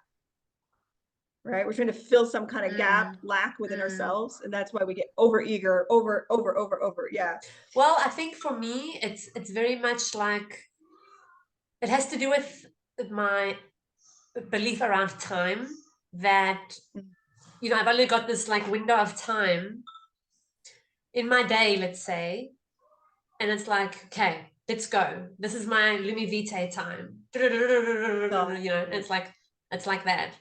Speaker 1: right? We're trying to fill some kind of gap, lack within ourselves, and that's why we get overeager, over. Yeah.
Speaker 7: Well, I think for me, it's very much like, it has to do with my belief around time, that, you know, I've only got this like window of time in my day, let's say, and it's like, okay, let's go. This is my Lumi Vitae time. You know, it's like that.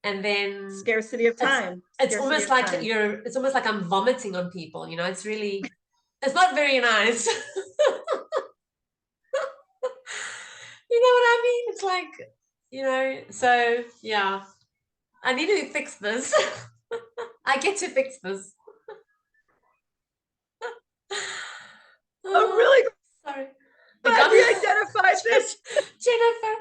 Speaker 7: And then
Speaker 1: Scarcity of time.
Speaker 7: it's
Speaker 1: Scarcity
Speaker 7: almost
Speaker 1: of
Speaker 7: like
Speaker 1: time.
Speaker 7: it's almost like I'm vomiting on people, you know. It's not very nice. You know what I mean? It's like, so yeah, I need to fix this. I get to fix this.
Speaker 1: I'm really
Speaker 7: sorry.
Speaker 1: glad we identified this.
Speaker 7: Jennifer.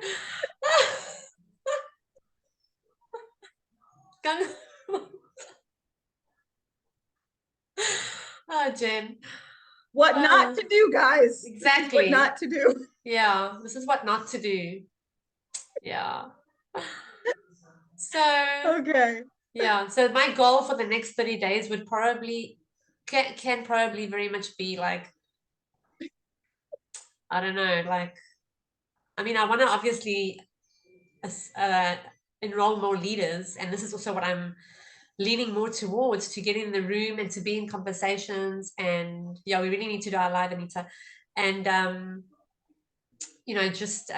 Speaker 7: Oh, Jen.
Speaker 1: What not to do, guys. This is
Speaker 7: Exactly.
Speaker 1: what not to do.
Speaker 7: Yeah, this is what not to do. Yeah. So,
Speaker 1: Okay.
Speaker 7: yeah, so my goal for the next 30 days would probably can probably very much be like, I don't know, like, I mean, I want to obviously enroll more leaders, and this is also what I'm leaning more towards, to get in the room and to be in conversations. And yeah, we really need to do our live, Anita, and just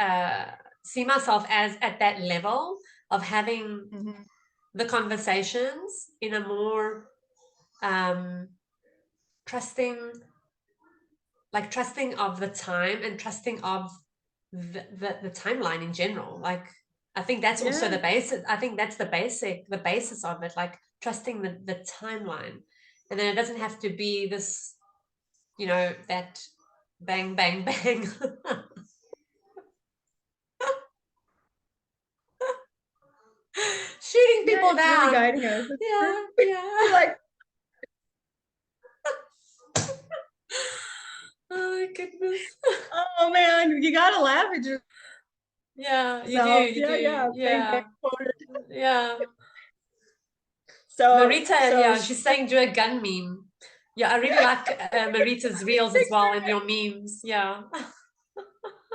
Speaker 7: see myself as at that level of having the conversations in a more trusting of the time, and trusting of the timeline in general. Like, I think that's also the basis. I think that's the basis of it, like trusting the timeline. And then it doesn't have to be this, that bang, bang, bang. Shooting people
Speaker 1: it's
Speaker 7: down.
Speaker 1: really guiding us.
Speaker 7: Yeah.
Speaker 1: Like,
Speaker 7: oh my goodness.
Speaker 1: oh man, you gotta laugh at yourself.
Speaker 7: Yeah, you do.
Speaker 1: Yeah. Bang, bang, quoted.
Speaker 7: Yeah.
Speaker 1: So
Speaker 7: Marita, she's saying do a gun meme. Yeah, I really like Marita's reels as well, and your memes. Yeah.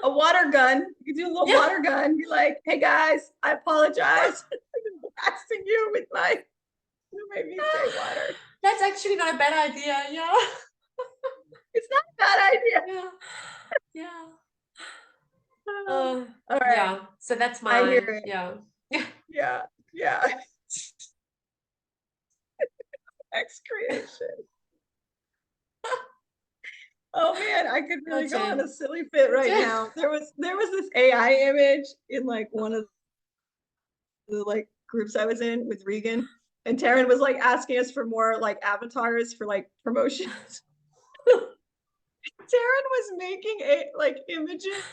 Speaker 1: a water gun. You can do a little water gun. Be like, hey guys, I apologize. I've been blasting you with you made me say water.
Speaker 7: That's actually not a bad idea. Yeah.
Speaker 1: It's not a bad idea.
Speaker 7: Yeah.
Speaker 1: All right.
Speaker 7: Yeah. So that's my.
Speaker 1: I hear it.
Speaker 7: Yeah.
Speaker 1: Yeah. X creation. Oh man, I could really go on a silly fit right now. There was this AI image in like one of the like groups I was in with Regan, and Taryn was like asking us for more like avatars for like promotions. Taryn was making images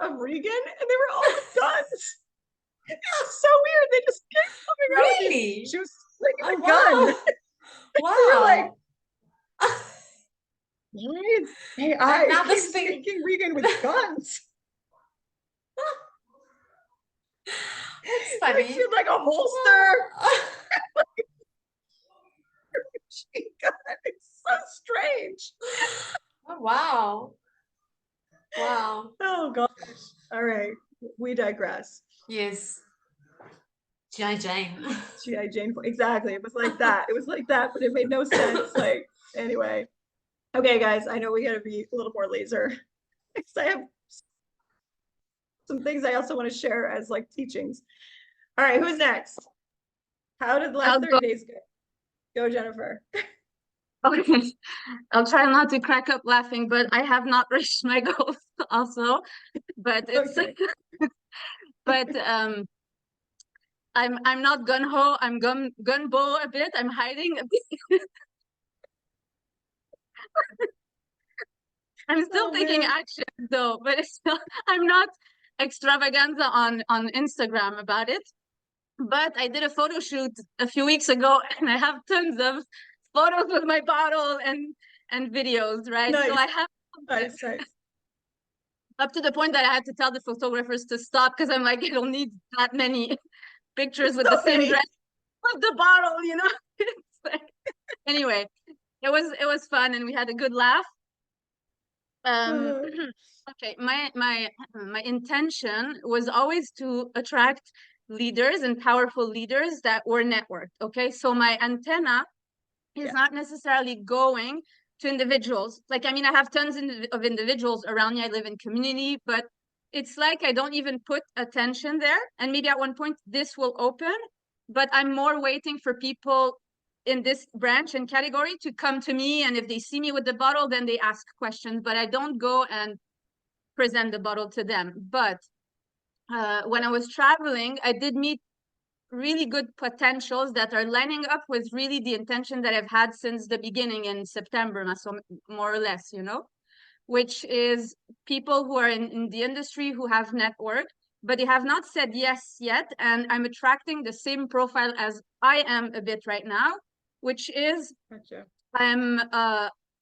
Speaker 1: of Regan, and they were all with guns. It was so weird. They just kept coming out.
Speaker 7: Really?
Speaker 1: She was like a
Speaker 7: wow.
Speaker 1: gun.
Speaker 7: Wow.
Speaker 1: We were like, hey,
Speaker 7: now
Speaker 1: keeps
Speaker 7: this thing-
Speaker 1: making Regan with guns.
Speaker 7: That's funny.
Speaker 1: She had like a holster. It's so strange.
Speaker 7: Oh, wow. Wow.
Speaker 1: Oh gosh. All right. We digress.
Speaker 7: Yes. G.I. Jane.
Speaker 1: G.I. Jane. Exactly. It was like that. It was like that, but it made no sense. Like, anyway. Okay, guys, I know we gotta be a little more laser because I have some things I also want to share as like teachings. All right, who's next? How did the last 30 days go? Go, Jennifer.
Speaker 8: Okay, I'll try not to crack up laughing, but I have not reached my goals also. But it's
Speaker 1: Okay.
Speaker 8: but I'm not gun ho. I'm gun bo a bit. I'm hiding a bit. I'm still taking action though, but it's not, I'm not extravaganza on Instagram about it. But I did a photo shoot a few weeks ago, and I have tons of photos with my bottle and videos, right?
Speaker 1: Nice.
Speaker 8: So I have
Speaker 1: Nice.
Speaker 8: up to the point that I had to tell the photographers to stop because I'm like, I don't need that many pictures with the same dress with the bottle, you know. It's like, anyway, it was fun, and we had a good laugh. Okay, my intention was always to attract leaders and powerful leaders that were networked. Okay, so my antenna is not necessarily going to individuals. Like, I mean, I have tons of individuals around me. I live in community, but it's like I don't even put attention there. And maybe at one point this will open, but I'm more waiting for people in this branch and category to come to me. And if they see me with the bottle, then they ask questions, but I don't go and present the bottle to them. But when I was traveling, I did meet really good potentials that are lining up with really the intention that I've had since the beginning in September, more or less, you know, which is people who are in the industry who have network, but they have not said yes yet. And I'm attracting the same profile as I am a bit right now, which is
Speaker 1: Gotcha.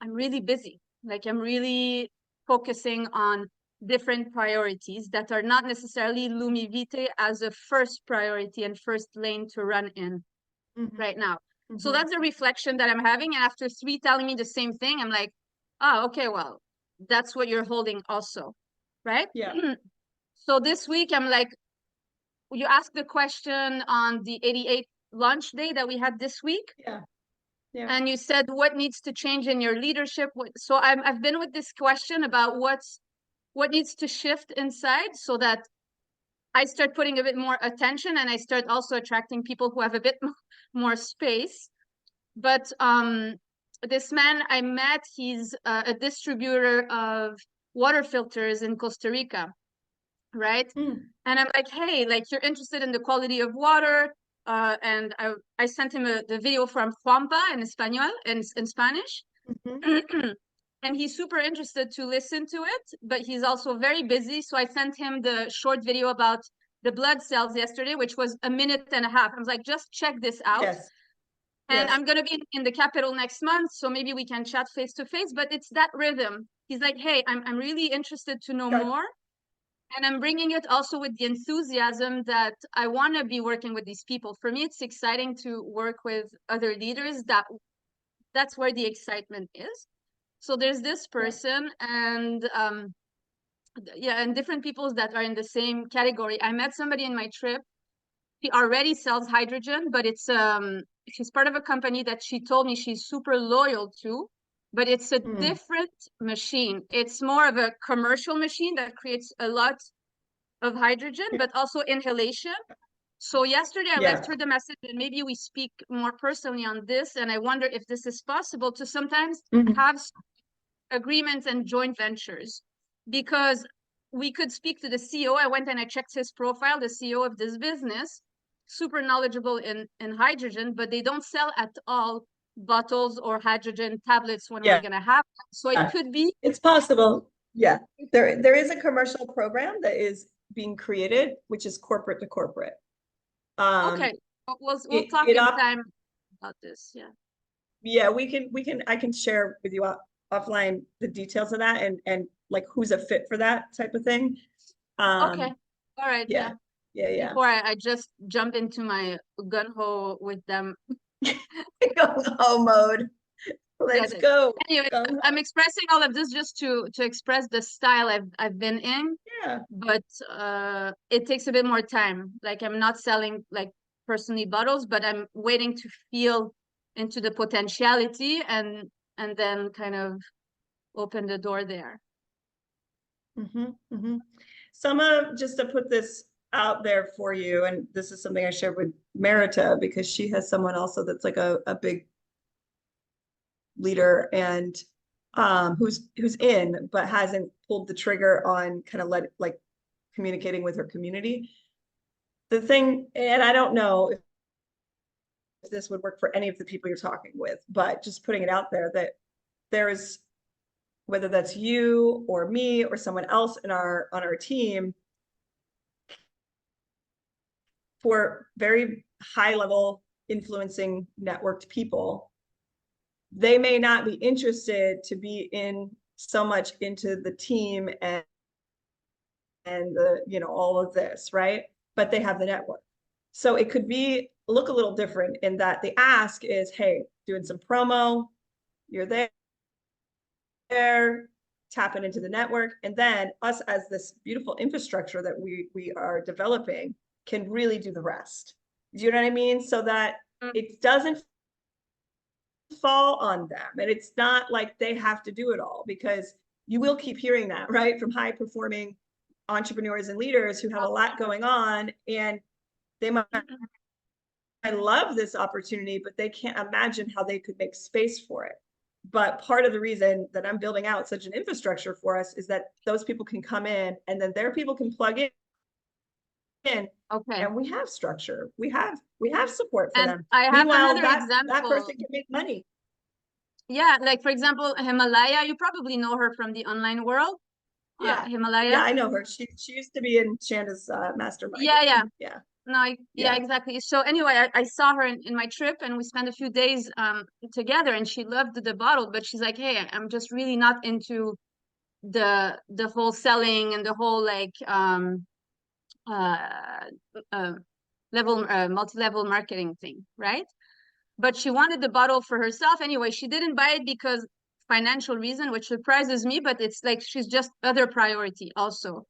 Speaker 8: I'm really busy. Like I'm really focusing on different priorities that are not necessarily Lumivite as a first priority and first lane to run in right now. So that's a reflection that I'm having. And after 3 telling me the same thing, I'm like, oh, okay, well, that's what you're holding also, right?
Speaker 1: Yeah.
Speaker 8: So this week, I'm like, you asked the question on the 88 launch day that we had this week.
Speaker 1: Yeah. Yeah.
Speaker 8: And you said, what needs to change in your leadership? So I've been with this question about what needs to shift inside so that I start putting a bit more attention and I start also attracting people who have a bit more space. But this man I met, he's a distributor of water filters in Costa Rica, right? And I'm like, hey, like you're interested in the quality of water. And I sent him the video from Juanpa in Espanol, in Spanish. And he's super interested to listen to it, but he's also very busy. So I sent him the short video about the blood cells yesterday, which was 1.5 minutes. I was like, just check this out.
Speaker 1: Yes.
Speaker 8: And
Speaker 1: Yes.
Speaker 8: I'm going to be in the capital next month. So maybe we can chat face to face, but it's that rhythm. He's like, hey, I'm really interested to know more. And I'm bringing it also with the enthusiasm that I want to be working with these people. For me, it's exciting to work with other leaders. That's where the excitement is. So there's this person and and different people that are in the same category. I met somebody in my trip. She already sells hydrogen, but it's she's part of a company that she told me she's super loyal to, but it's a different machine. It's more of a commercial machine that creates a lot of hydrogen, but also inhalation. So yesterday I left her the message and maybe we speak more personally on this. And I wonder if this is possible to sometimes have agreements and joint ventures, because we could speak to the CEO. I went and I checked his profile, the CEO of this business, super knowledgeable in hydrogen, but they don't sell at all bottles or hydrogen tablets when we're going to have them. So it could be.
Speaker 1: It's possible. Yeah. There is a commercial program that is being created, which is corporate to corporate.
Speaker 8: Okay. We'll talk in time about this. Yeah.
Speaker 1: Yeah, I can share with you offline the details of that and like who's a fit for that type of thing.
Speaker 8: Okay. All right.
Speaker 1: Yeah.
Speaker 8: Before I just jump into my gun-ho with them.
Speaker 1: Gung-ho mode. Let's go.
Speaker 8: Anyway, I'm expressing all of this just to express the style I've been in.
Speaker 1: Yeah.
Speaker 8: But it takes a bit more time. Like I'm not selling like personally bottles, but I'm waiting to feel into the potentiality and then kind of open the door there.
Speaker 1: Just to put this out there for you, and this is something I shared with Merita because she has someone also that's like a big leader and who's in but hasn't pulled the trigger on kind of like communicating with her community. The thing, and I don't know if this would work for any of the people you're talking with, but just putting it out there that there is, whether that's you or me or someone else on our team, for very high level influencing networked people, they may not be interested to be in so much into the team and the, you know, all of this, right? But they have the network. So it could look a little different in that the ask is, hey, doing some promo, you're there, tapping into the network. And then us as this beautiful infrastructure that we are developing can really do the rest. Do you know what I mean? So that it doesn't fall on them. And it's not like they have to do it all, because you will keep hearing that, right? From high performing entrepreneurs and leaders who have a lot going on, and they might love this opportunity, but they can't imagine how they could make space for it. But part of the reason that I'm building out such an infrastructure for us is that those people can come in and then their people can plug in
Speaker 8: Okay.
Speaker 1: and we have structure. We have support for
Speaker 8: And
Speaker 1: them.
Speaker 8: I have
Speaker 1: Meanwhile,
Speaker 8: another
Speaker 1: that
Speaker 8: example.
Speaker 1: person can make money.
Speaker 8: Yeah, like for example, Himalaya, you probably know her from the online world.
Speaker 1: Yeah.
Speaker 8: Himalaya.
Speaker 1: Yeah, I know her. She used to be in Shanda's mastermind.
Speaker 8: Yeah.
Speaker 1: Yeah.
Speaker 8: No,
Speaker 1: Yeah.
Speaker 8: exactly. So anyway, I saw her in my trip and we spent a few days together and she loved the bottle, but she's like, hey, I'm just really not into the whole selling and the whole like multi-level marketing thing, right? But she wanted the bottle for herself anyway. She didn't buy it because financial reason, which surprises me, but it's like she's just other priority also.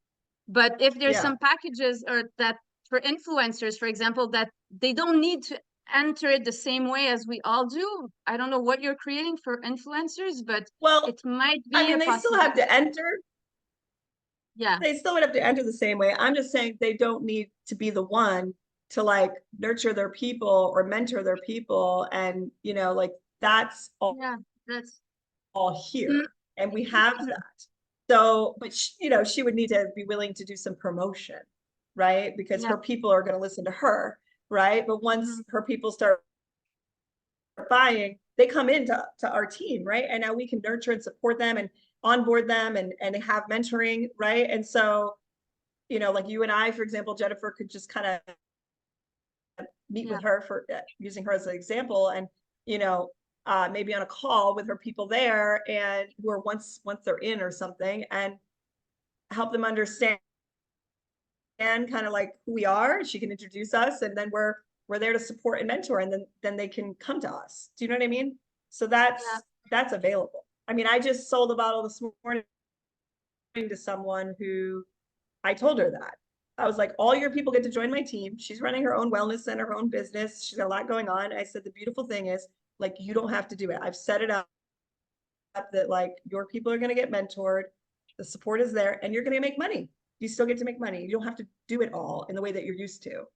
Speaker 8: But if there's
Speaker 1: Yeah.
Speaker 8: some packages or that for influencers, for example, that they don't need to enter it the same way as we all do. I don't know what you're creating for influencers, but
Speaker 1: Well,
Speaker 8: it might be
Speaker 1: I mean,
Speaker 8: a
Speaker 1: they still have to
Speaker 8: possibility.
Speaker 1: enter.
Speaker 8: Yeah.
Speaker 1: They still would have to enter the same way. I'm just saying they don't need to be the one to like nurture their people or mentor their people. And, you know, like that's all,
Speaker 8: Yeah, that's
Speaker 1: here. And we have that. So, but you know, she would need to be willing to do some promotion, right? Because
Speaker 8: Yeah.
Speaker 1: her people are going to listen to her, right? But once her people start buying, they come into our team, right? And now we can nurture and support them and onboard them and have mentoring, right? And so, you know, like you and I, for example, Jennifer could just kind of meet with her for using her as an example, and you know, maybe on a call with her people there, and who are once they're in or something, and help them understand kind of like who we are. She can introduce us, and then we're there to support and mentor, and then they can come to us. Do you know what I mean? So that's available. I mean, I just sold a bottle this morning to someone who I told her that. I was like, all your people get to join my team. She's running her own wellness center, her own business. She's got a lot going on. I said, the beautiful thing is, like, you don't have to do it. I've set it up that like your people are going to get mentored. The support is there and you're going to make money. You still get to make money. You don't have to do it all in the way that you're used to.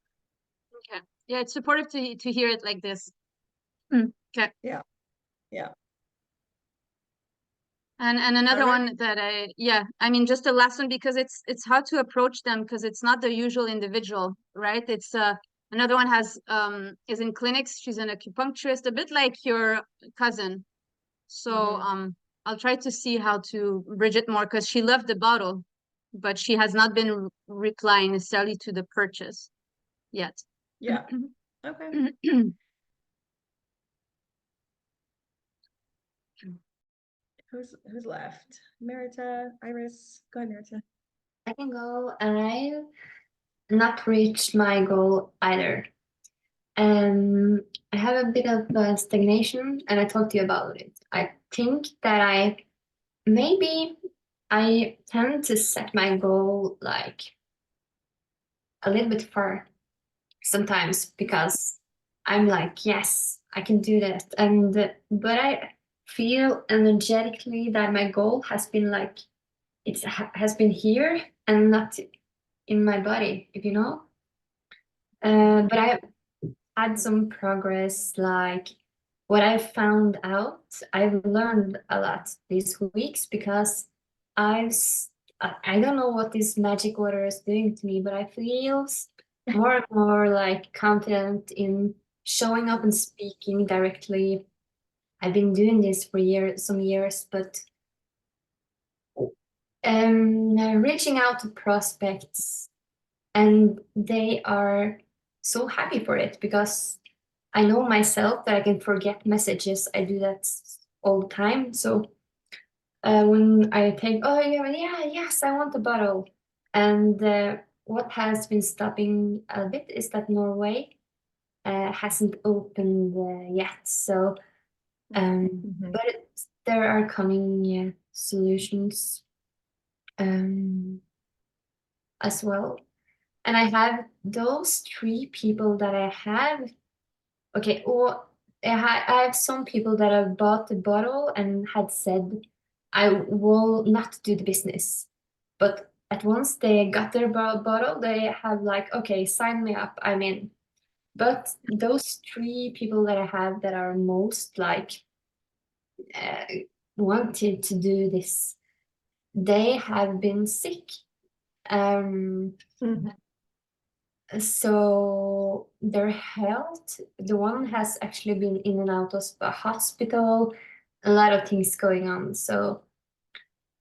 Speaker 8: okay. Yeah, it's supportive to hear it like this. Okay.
Speaker 1: Yeah.
Speaker 8: And another
Speaker 1: Alright.
Speaker 8: one that I mean, just a last one, because it's hard to approach them because it's not the usual individual, right? It's another one has is in clinics. She's an acupuncturist, a bit like your cousin. So I'll try to see how to bridge it more because she loved the bottle, but she has not been replying necessarily to the purchase yet.
Speaker 1: Yeah. Okay. Who's left? Merita, Iris. Go ahead, Merita.
Speaker 9: I can go. I've not reached my goal either. I have a bit of stagnation, and I talked to you about it. I think that I tend to set my goal like a little bit far sometimes because I'm like, yes, I can do that. But I feel energetically that my goal has been like, has been here and not in my body, if you know. But I had some progress, like what I found out, I've learned a lot these weeks because I don't know what this magic water is doing to me, but I feel more and more like confident in showing up and speaking directly. I've been doing this for some years, but reaching out to prospects, and they are so happy for it because I know myself that I can forget messages. I do that all the time. So when I think, oh yeah, yes, I want a bottle. And what has been stopping a bit is that Norway hasn't opened yet. So, but there are coming solutions as well. And I have those 3 people that I have. Okay, or I have some people that have bought the bottle and had said, I will not do the business. But at once they got their bottle, they have like, okay, sign me up, I'm in. But those 3 people that I have that are most like wanted to do this, they have been sick.
Speaker 1: Mhm.
Speaker 9: So their health, the one has actually been in and out of the hospital, a lot of things going on. So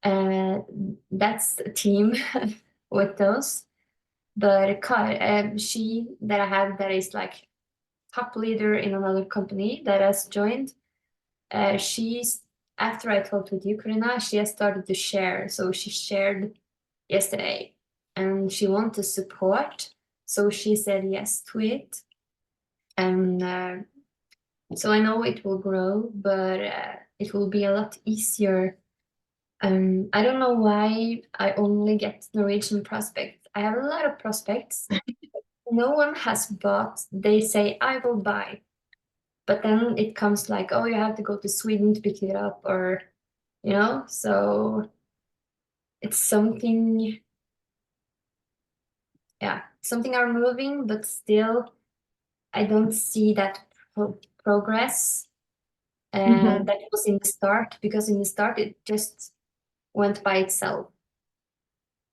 Speaker 9: that's a team with those. But she that I have that is like top leader in another company that has joined. She's after I talked with you, Karina, she has started to share. So she shared yesterday, and she wanted to support. So she said yes to it, and so I know it will grow, but it will be a lot easier. I don't know why I only get Norwegian prospects. I have a lot of prospects. No one has bought. They say I will buy, but then it comes like, oh, you have to go to Sweden to pick it up, or so it's something. Yeah, something are moving, but still, I don't see that progress.
Speaker 1: Mhm.
Speaker 9: That was in the start, because in the start it just went by itself.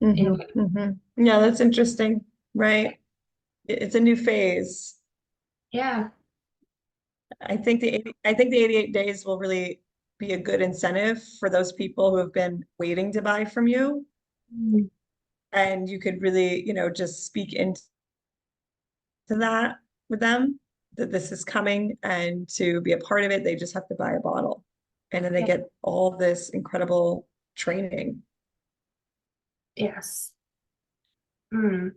Speaker 9: In a way.
Speaker 1: Mhm. Yeah, that's interesting, right? It's a new phase.
Speaker 9: Yeah.
Speaker 1: I think the 88 days will really be a good incentive for those people who have been waiting to buy from you.
Speaker 9: Mm.
Speaker 1: And you could really, just speak into that with them, that this is coming, and to be a part of it, they just have to buy a bottle. And then they
Speaker 9: Yeah.
Speaker 1: get all this incredible training.
Speaker 9: Yes. Mm.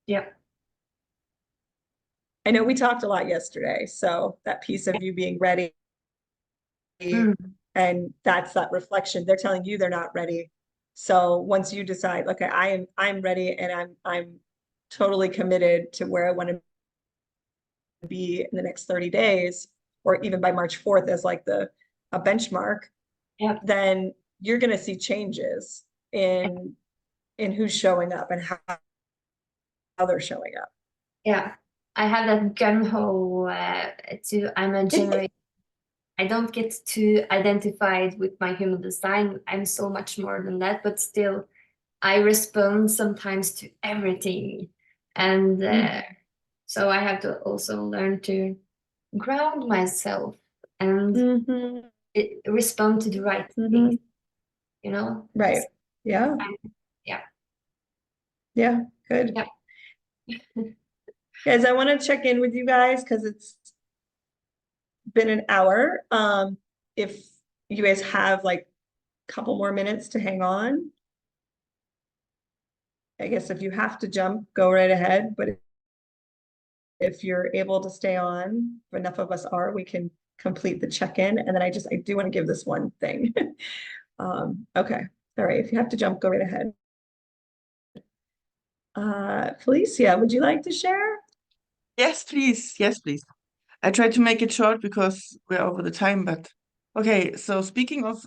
Speaker 9: Yep.
Speaker 1: I know we talked a lot yesterday, so that piece of you being ready,
Speaker 9: Mm.
Speaker 1: and that's that reflection. They're telling you they're not ready. So once you decide, okay, I'm ready, and I'm totally committed to where I want to be in the next 30 days, or even by March 4th as like a benchmark,
Speaker 9: Yep.
Speaker 1: then you're going to see changes in who's showing up and how they're showing up.
Speaker 9: Yeah. I have that gun ho I'm a generator. I don't get too identified with my human design. I'm so much more than that, but still, I respond sometimes to everything. And so I have to also learn to ground myself and respond to the right things,
Speaker 1: Right. Yeah.
Speaker 9: Yeah.
Speaker 1: Yeah. Good.
Speaker 9: Yeah.
Speaker 1: Guys, I want to check in with you guys because it's been an hour. If you guys have like a couple more minutes to hang on, I guess if you have to jump, go right ahead. But if you're able to stay on, if enough of us are, we can complete the check-in. And then I do want to give this one thing. Okay. All right. If you have to jump, go right ahead. Felicia, would you like to share?
Speaker 10: Yes, please. Yes, please. I tried to make it short because we're over the time, but okay. So speaking of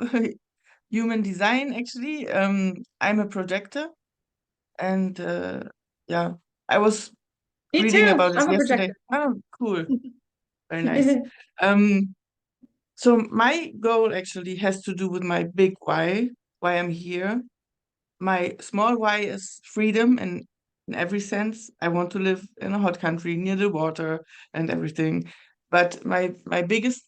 Speaker 10: human design, actually, I'm a projector, and yeah, I was
Speaker 1: Me
Speaker 10: reading
Speaker 1: too.
Speaker 10: about it
Speaker 1: I'm a
Speaker 10: yesterday.
Speaker 1: projector.
Speaker 10: Oh, cool. Very nice. So my goal actually has to do with my big why I'm here. My small why is freedom, and in every sense. I want to live in a hot country near the water and everything. But my biggest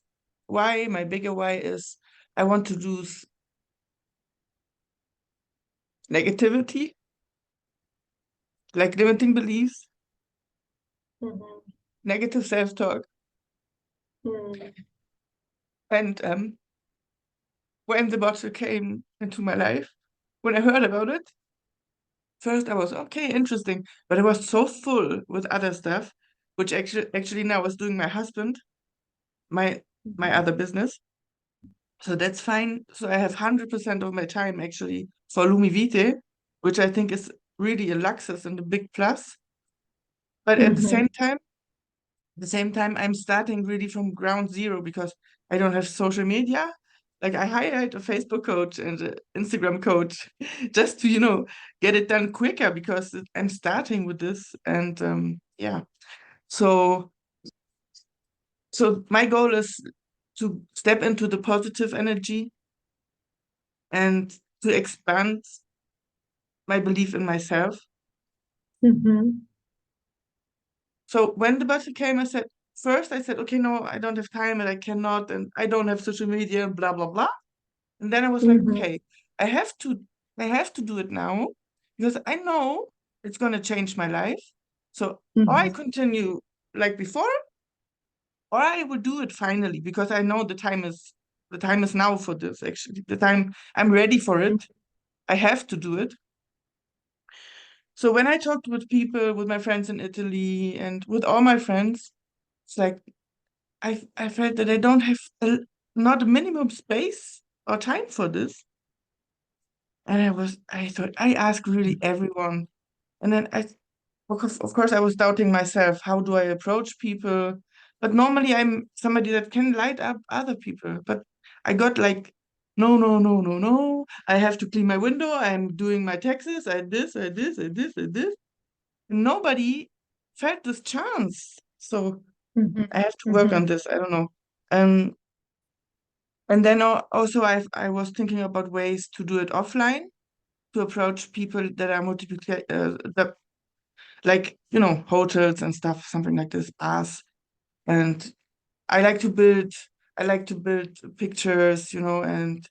Speaker 10: why, my bigger why is I want to lose negativity, like limiting beliefs, negative self-talk. And when the bottle came into my life, when I heard about it, first I was okay, interesting, but it was so full with other stuff, which actually now is doing my husband, my other business. So that's fine. So I have 100% of my time actually for Lumi Vitae, which I think is really a luxus and a big plus. But at the same time, I'm starting really from ground zero because I don't have social media. Like I hired a Facebook coach and an Instagram coach just to, get it done quicker because I'm starting with this. And yeah, so my goal is to step into the positive energy and to expand my belief in myself. So when the budget came, I said, okay, no, I don't have time and I cannot, and I don't have social media, blah, blah, blah. And then I was like, okay, I have to do it now because I know it's going to change my life. So or I continue like before, or I will do it finally because I know the time is now for this. Actually, the time I'm ready for it. I have to do it. So when I talked with people, with my friends in Italy and with all my friends, it's like I felt that I don't have not a minimum space or time for this. And I thought I asked really everyone. And then of course I was doubting myself. How do I approach people? But normally I'm somebody that can light up other people. But I got like, no, no, no, no, no. I have to clean my window. I'm doing my taxes. I this. And nobody felt this chance. So I have to work on this. I don't know. And then also I was thinking about ways to do it offline, to approach people that are that like, you know, hotels and stuff, something like this, bars. And I like to build pictures, you know, and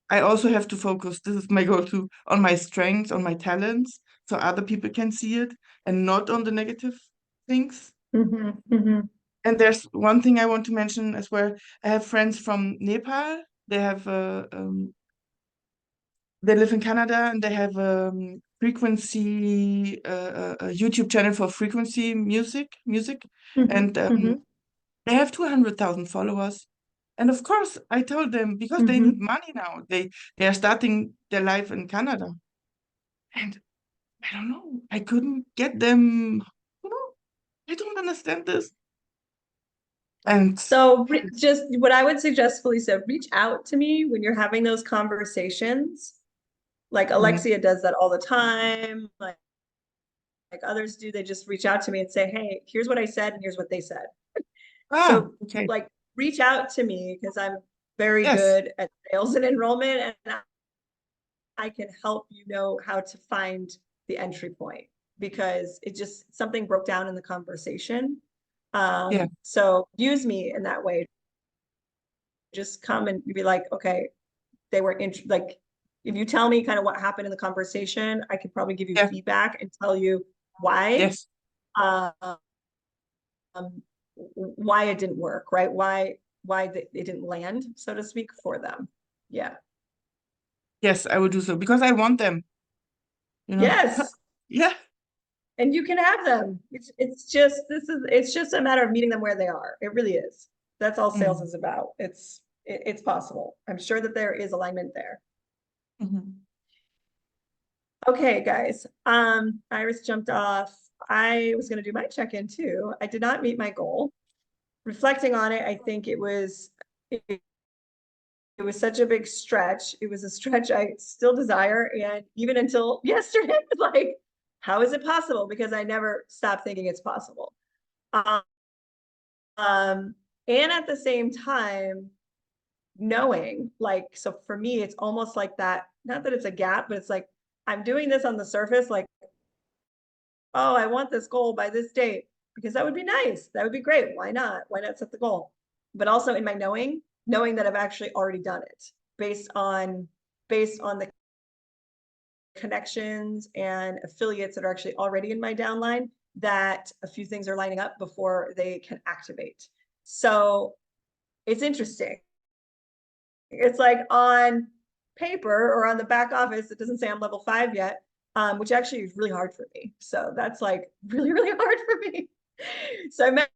Speaker 10: I also have to focus, this is my goal too, on my strengths, on my talents, so other people can see it and not on the negative things. And there's one thing I want to mention as well. I have friends from Nepal. They have they live in Canada and they have frequency a YouTube channel for frequency music, and they have 200,000 followers. And of course, I told them because they need money now. They are starting their life in Canada, and I don't know. I couldn't get them. You know, I don't understand this. And
Speaker 1: So just what I would suggest, Felicia, reach out to me when you're having those conversations. Like Alexia does that all the time. Like others do. They just reach out to me and say, hey, here's what I said and here's what they said. So
Speaker 10: okay.
Speaker 1: like reach out to me because I'm very
Speaker 10: Yes.
Speaker 1: good at sales and enrollment, and I can help you know how to find the entry point because it just something broke down in the conversation.
Speaker 10: Yeah.
Speaker 1: So use me in that way. Just come and be like, okay, they were like, if you tell me kind of what happened in the conversation, I could probably give you
Speaker 10: Yeah.
Speaker 1: feedback and tell you why.
Speaker 10: Yes.
Speaker 1: Why it didn't work, right? Why it didn't land, so to speak, for them. Yeah.
Speaker 10: Yes, I will do so because I want them. You know?
Speaker 1: Yes.
Speaker 10: Yeah.
Speaker 1: And you can have them. It's just a matter of meeting them where they are. It really is. That's all sales is about. It's possible. I'm sure that there is alignment there. Okay, guys. Iris jumped off. I was going to do my check-in too. I did not meet my goal. Reflecting on it, I think it was such a big stretch. It was a stretch I still desire. And even until yesterday, it was like, how is it possible? Because I never stopped thinking it's possible. And at the same time, knowing, like, so for me, it's almost like that, not that it's a gap, but it's like, I'm doing this on the surface, like, oh, I want this goal by this date, because that would be nice. That would be great. Why not? Why not set the goal? But also in my knowing that I've actually already done it based on the connections and affiliates that are actually already in my downline, that a few things are lining up before they can activate. So it's interesting. It's like on paper or on the back office, it doesn't say I'm level 5 yet, which actually is really hard for me. So that's like really, really hard for me. So I met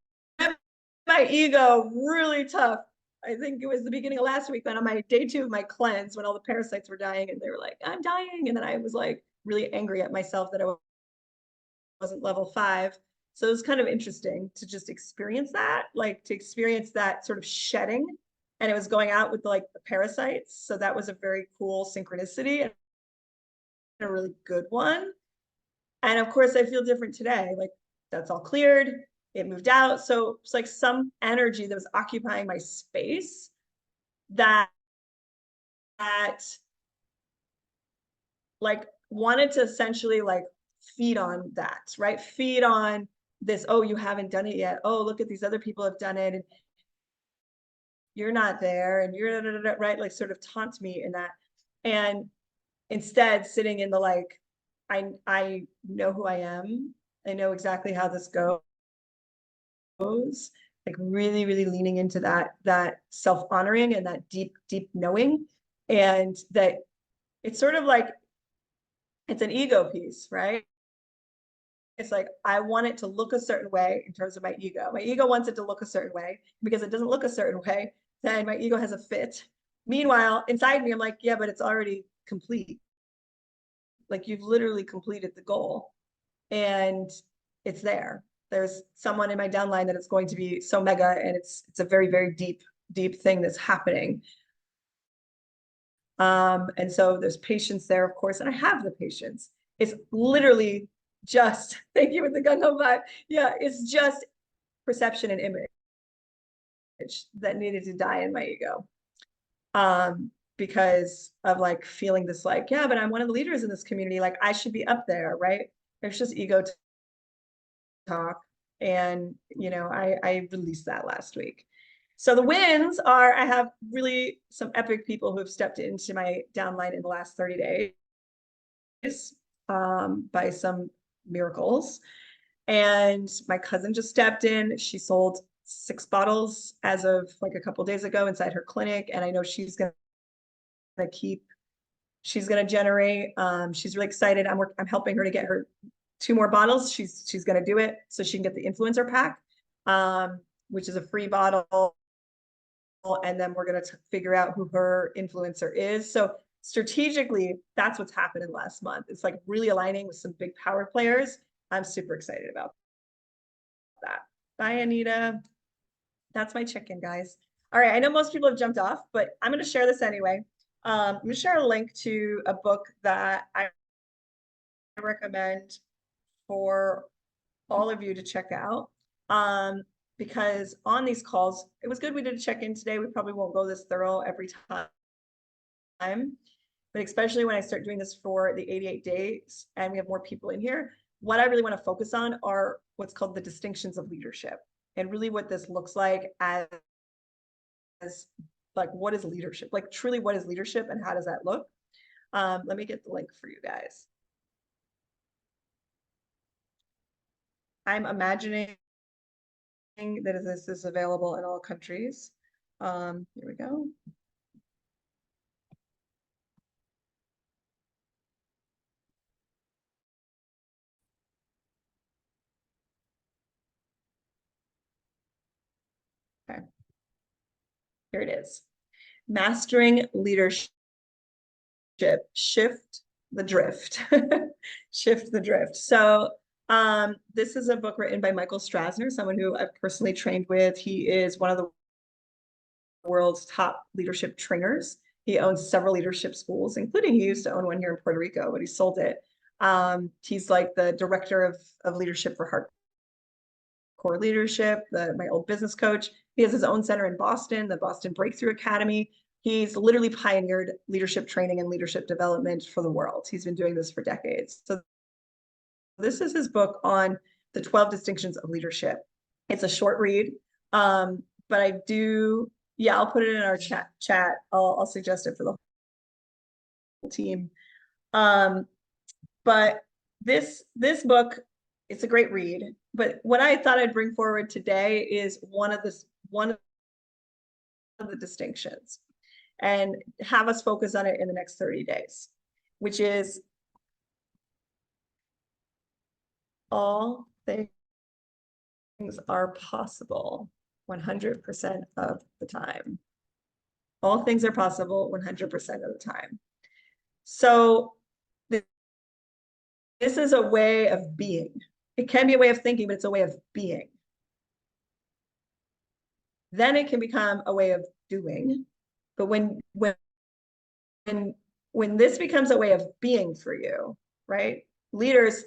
Speaker 1: my ego really tough. I think it was the beginning of last week, then on my day 2 of my cleanse, when all the parasites were dying and they were like, I'm dying. And then I was like really angry at myself that I wasn't level 5. So it was kind of interesting to just experience that, like to experience that sort of shedding. And it was going out with like the parasites. So that was a very cool synchronicity and a really good one. And of course I feel different today. Like that's all cleared. It moved out. So it's like some energy that was occupying my space that like wanted to essentially like feed on that, right? Feed on this, oh, you haven't done it yet. Oh, look at these other people have done it. And you're not there and you're right, like sort of taunt me in that. And instead sitting in the like, I know who I am. I know exactly how this goes. Like really, really leaning into that self-honoring and that deep knowing. And that it's sort of like, it's an ego piece, right? It's like, I want it to look a certain way in terms of my ego. My ego wants it to look a certain way, because it doesn't look a certain way, then my ego has a fit. Meanwhile, inside me, I'm like, yeah, but it's already complete. Like you've literally completed the goal and it's there. There's someone in my downline that it's going to be so mega, and it's a very, very deep thing that's happening. And so there's patience there, of course, and I have the patience. It's literally just, thank you with the gung ho vibe. Yeah, it's just perception and image that needed to die in my ego. Because of like feeling this like, yeah, but I'm one of the leaders in this community. Like I should be up there, right? There's just ego talk. And, you know, I released that last week. So the wins are, I have really some epic people who have stepped into my downline in the last 30 days by some miracles. And my cousin just stepped in. She sold 6 bottles as of like a couple days ago inside her clinic. And I know she's going to generate. She's really excited. I'm helping her to get her 2 more bottles. She's going to do it so she can get the influencer pack, which is a free bottle. And then we're going to figure out who her influencer is. So strategically, that's what's happened in the last month. It's like really aligning with some big power players. I'm super excited about that. Bye, Anita. That's my check-in, guys. All right, I know most people have jumped off, but I'm going to share this anyway. I'm going to share a link to a book that I recommend for all of you to check out. Because on these calls, it was good we did a check-in today. We probably won't go this thorough every time, but especially when I start doing this for the 88 days and we have more people in here, what I really want to focus on are what's called the distinctions of leadership, and really what this looks like as like, what is leadership? Like truly, what is leadership and how does that look? Let me get the link for you guys. I'm imagining that this is available in all countries. Here we go. Okay. Here it is. Mastering Leadership. Shift the Drift. Shift the Drift. So this is a book written by Michael Strassner, someone who I've personally trained with. He is one of the world's top leadership trainers. He owns several leadership schools, including he used to own one here in Puerto Rico, but he sold it. He's like the director of leadership for Hardcore Leadership, my old business coach. He has his own center in Boston, the Boston Breakthrough Academy. He's literally pioneered leadership training and leadership development for the world. He's been doing this for decades. So this is his book on the 12 distinctions of leadership. It's a short read, but I do, yeah, I'll put it in our chat. I'll suggest it for the whole team. But this book, it's a great read. But what I thought I'd bring forward today is one of the distinctions, and have us focus on it in the next 30 days, which is all things are possible 100% of the time. All things are possible 100% of the time. So this is a way of being. It can be a way of thinking, but it's a way of being. Then it can become a way of doing. But when this becomes a way of being for you, right? Leaders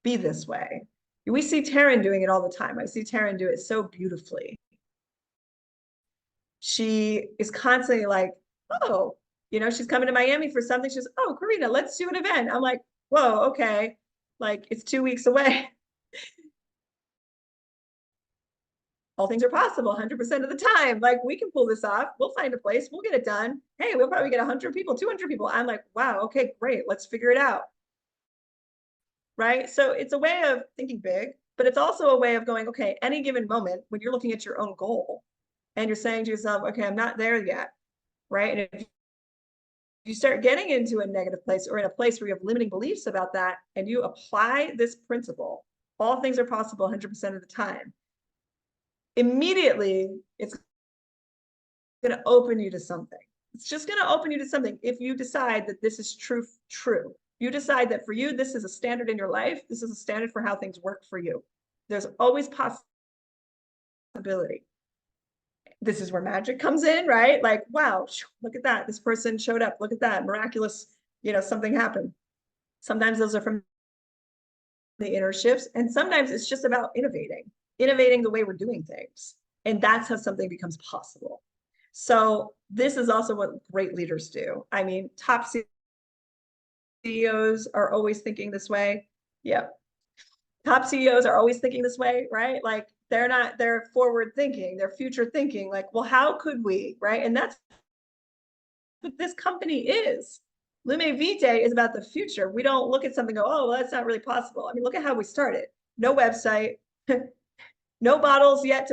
Speaker 1: be this way. We see Taryn doing it all the time. I see Taryn do it so beautifully. She is constantly like, oh, you know, she's coming to Miami for something. She's, oh, Karina, let's do an event. I'm like, whoa, okay. Like, it's 2 weeks away. All things are possible 100% of the time. Like, we can pull this off. We'll find a place. We'll get it done. Hey, we'll probably get 100 people, 200 people. I'm like, wow, okay, great. Let's figure it out. Right? So it's a way of thinking big, but it's also a way of going, okay, any given moment when you're looking at your own goal and you're saying to yourself, okay, I'm not there yet. Right? And if you start getting into a negative place or in a place where you have limiting beliefs about that, and you apply this principle, all things are possible 100% of the time, immediately it's going to open you to something. It's just going to open you to something. If you decide that this is true, you decide that for you, this is a standard in your life. This is a standard for how things work for you. There's always possibility. This is where magic comes in, right? Like, wow, look at that. This person showed up. Look at that. Miraculous, you know, something happened. Sometimes those are from the inner shifts. And sometimes it's just about innovating the way we're doing things. And that's how something becomes possible. So this is also what great leaders do. I mean, top CEOs are always thinking this way. Yeah. Top CEOs are always thinking this way, right? Like, they're forward thinking, they're future thinking, like, well, how could we, right? And that's what this company is. Lume Vitae is about the future. We don't look at something and go, oh, well, that's not really possible. I mean, look at how we started. No website, no bottles yet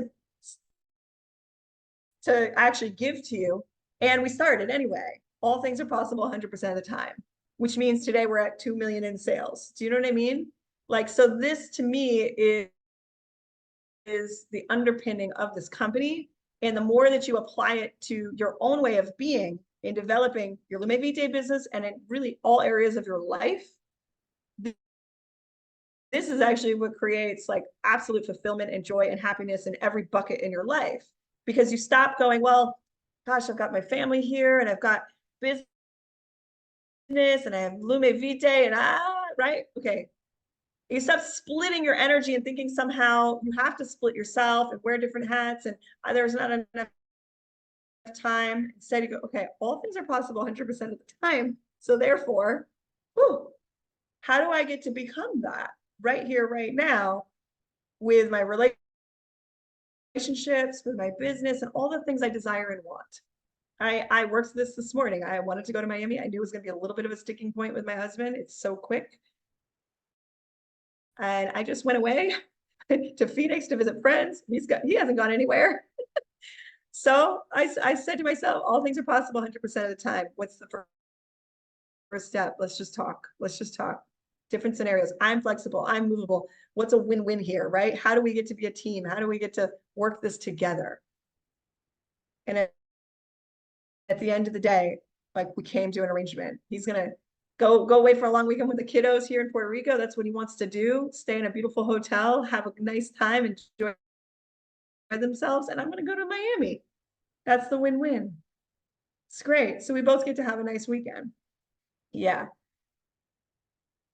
Speaker 1: to actually give to you. And we started anyway. All things are possible 100% of the time, which means today we're at 2 million in sales. Do you know what I mean? Like, so this to me is the underpinning of this company. And the more that you apply it to your own way of being in developing your Lume Vitae business and in really all areas of your life, this is actually what creates like absolute fulfillment and joy and happiness in every bucket in your life. Because you stop going, well, gosh, I've got my family here and I've got business and I have Lume Vitae and right? Okay. You stop splitting your energy and thinking somehow you have to split yourself and wear different hats and there's not enough time. Instead you go, okay, all things are possible 100% of the time. So therefore, whew, how do I get to become that right here, right now with my relationships, with my business and all the things I desire and want? I worked this morning. I wanted to go to Miami. I knew it was going to be a little bit of a sticking point with my husband. It's so quick. And I just went away to Phoenix to visit friends. He hasn't gone anywhere. So I said to myself, all things are possible 100% of the time. What's the first step? Let's just talk. Let's just talk. Different scenarios. I'm flexible. I'm movable. What's a win-win here, right? How do we get to be a team? How do we get to work this together? And at the end of the day, like, we came to an arrangement. He's gonna go away for a long weekend with the kiddos here in Puerto Rico. That's what he wants to do. Stay in a beautiful hotel, have a nice time, enjoy themselves. And I'm going to go to Miami. That's the win-win. It's great. So we both get to have a nice weekend. Yeah.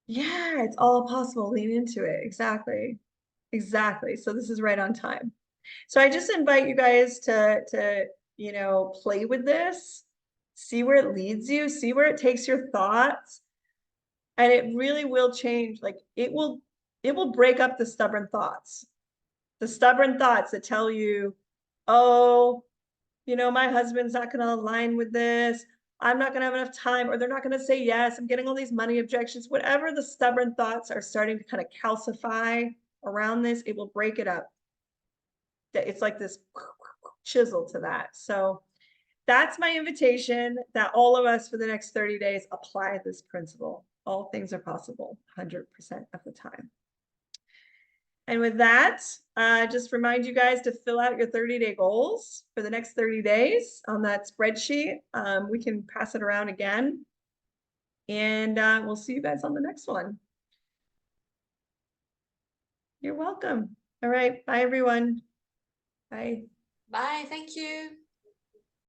Speaker 1: Yeah, it's all possible. Lean into it. Exactly. Exactly. So this is right on time. So I just invite you guys to, you know, play with this. See where it leads you, see where it takes your thoughts. And it really will change. Like, it will break up the stubborn thoughts. The stubborn thoughts that tell you, oh, you know, my husband's not going to align with this. I'm not going to have enough time, or they're not going to say yes. I'm getting all these money objections. Whatever the stubborn thoughts are starting to kind of calcify around this, it will break it up. It's like this chisel to that. So that's my invitation, that all of us for the next 30 days apply this principle. All things are possible 100% of the time. And with that, just remind you guys to fill out your 30-day goals for the next 30 days on that spreadsheet. We can pass it around again. And we'll see you guys on the next one. You're welcome. All right. Bye, everyone. Bye.
Speaker 7: Bye. Thank you.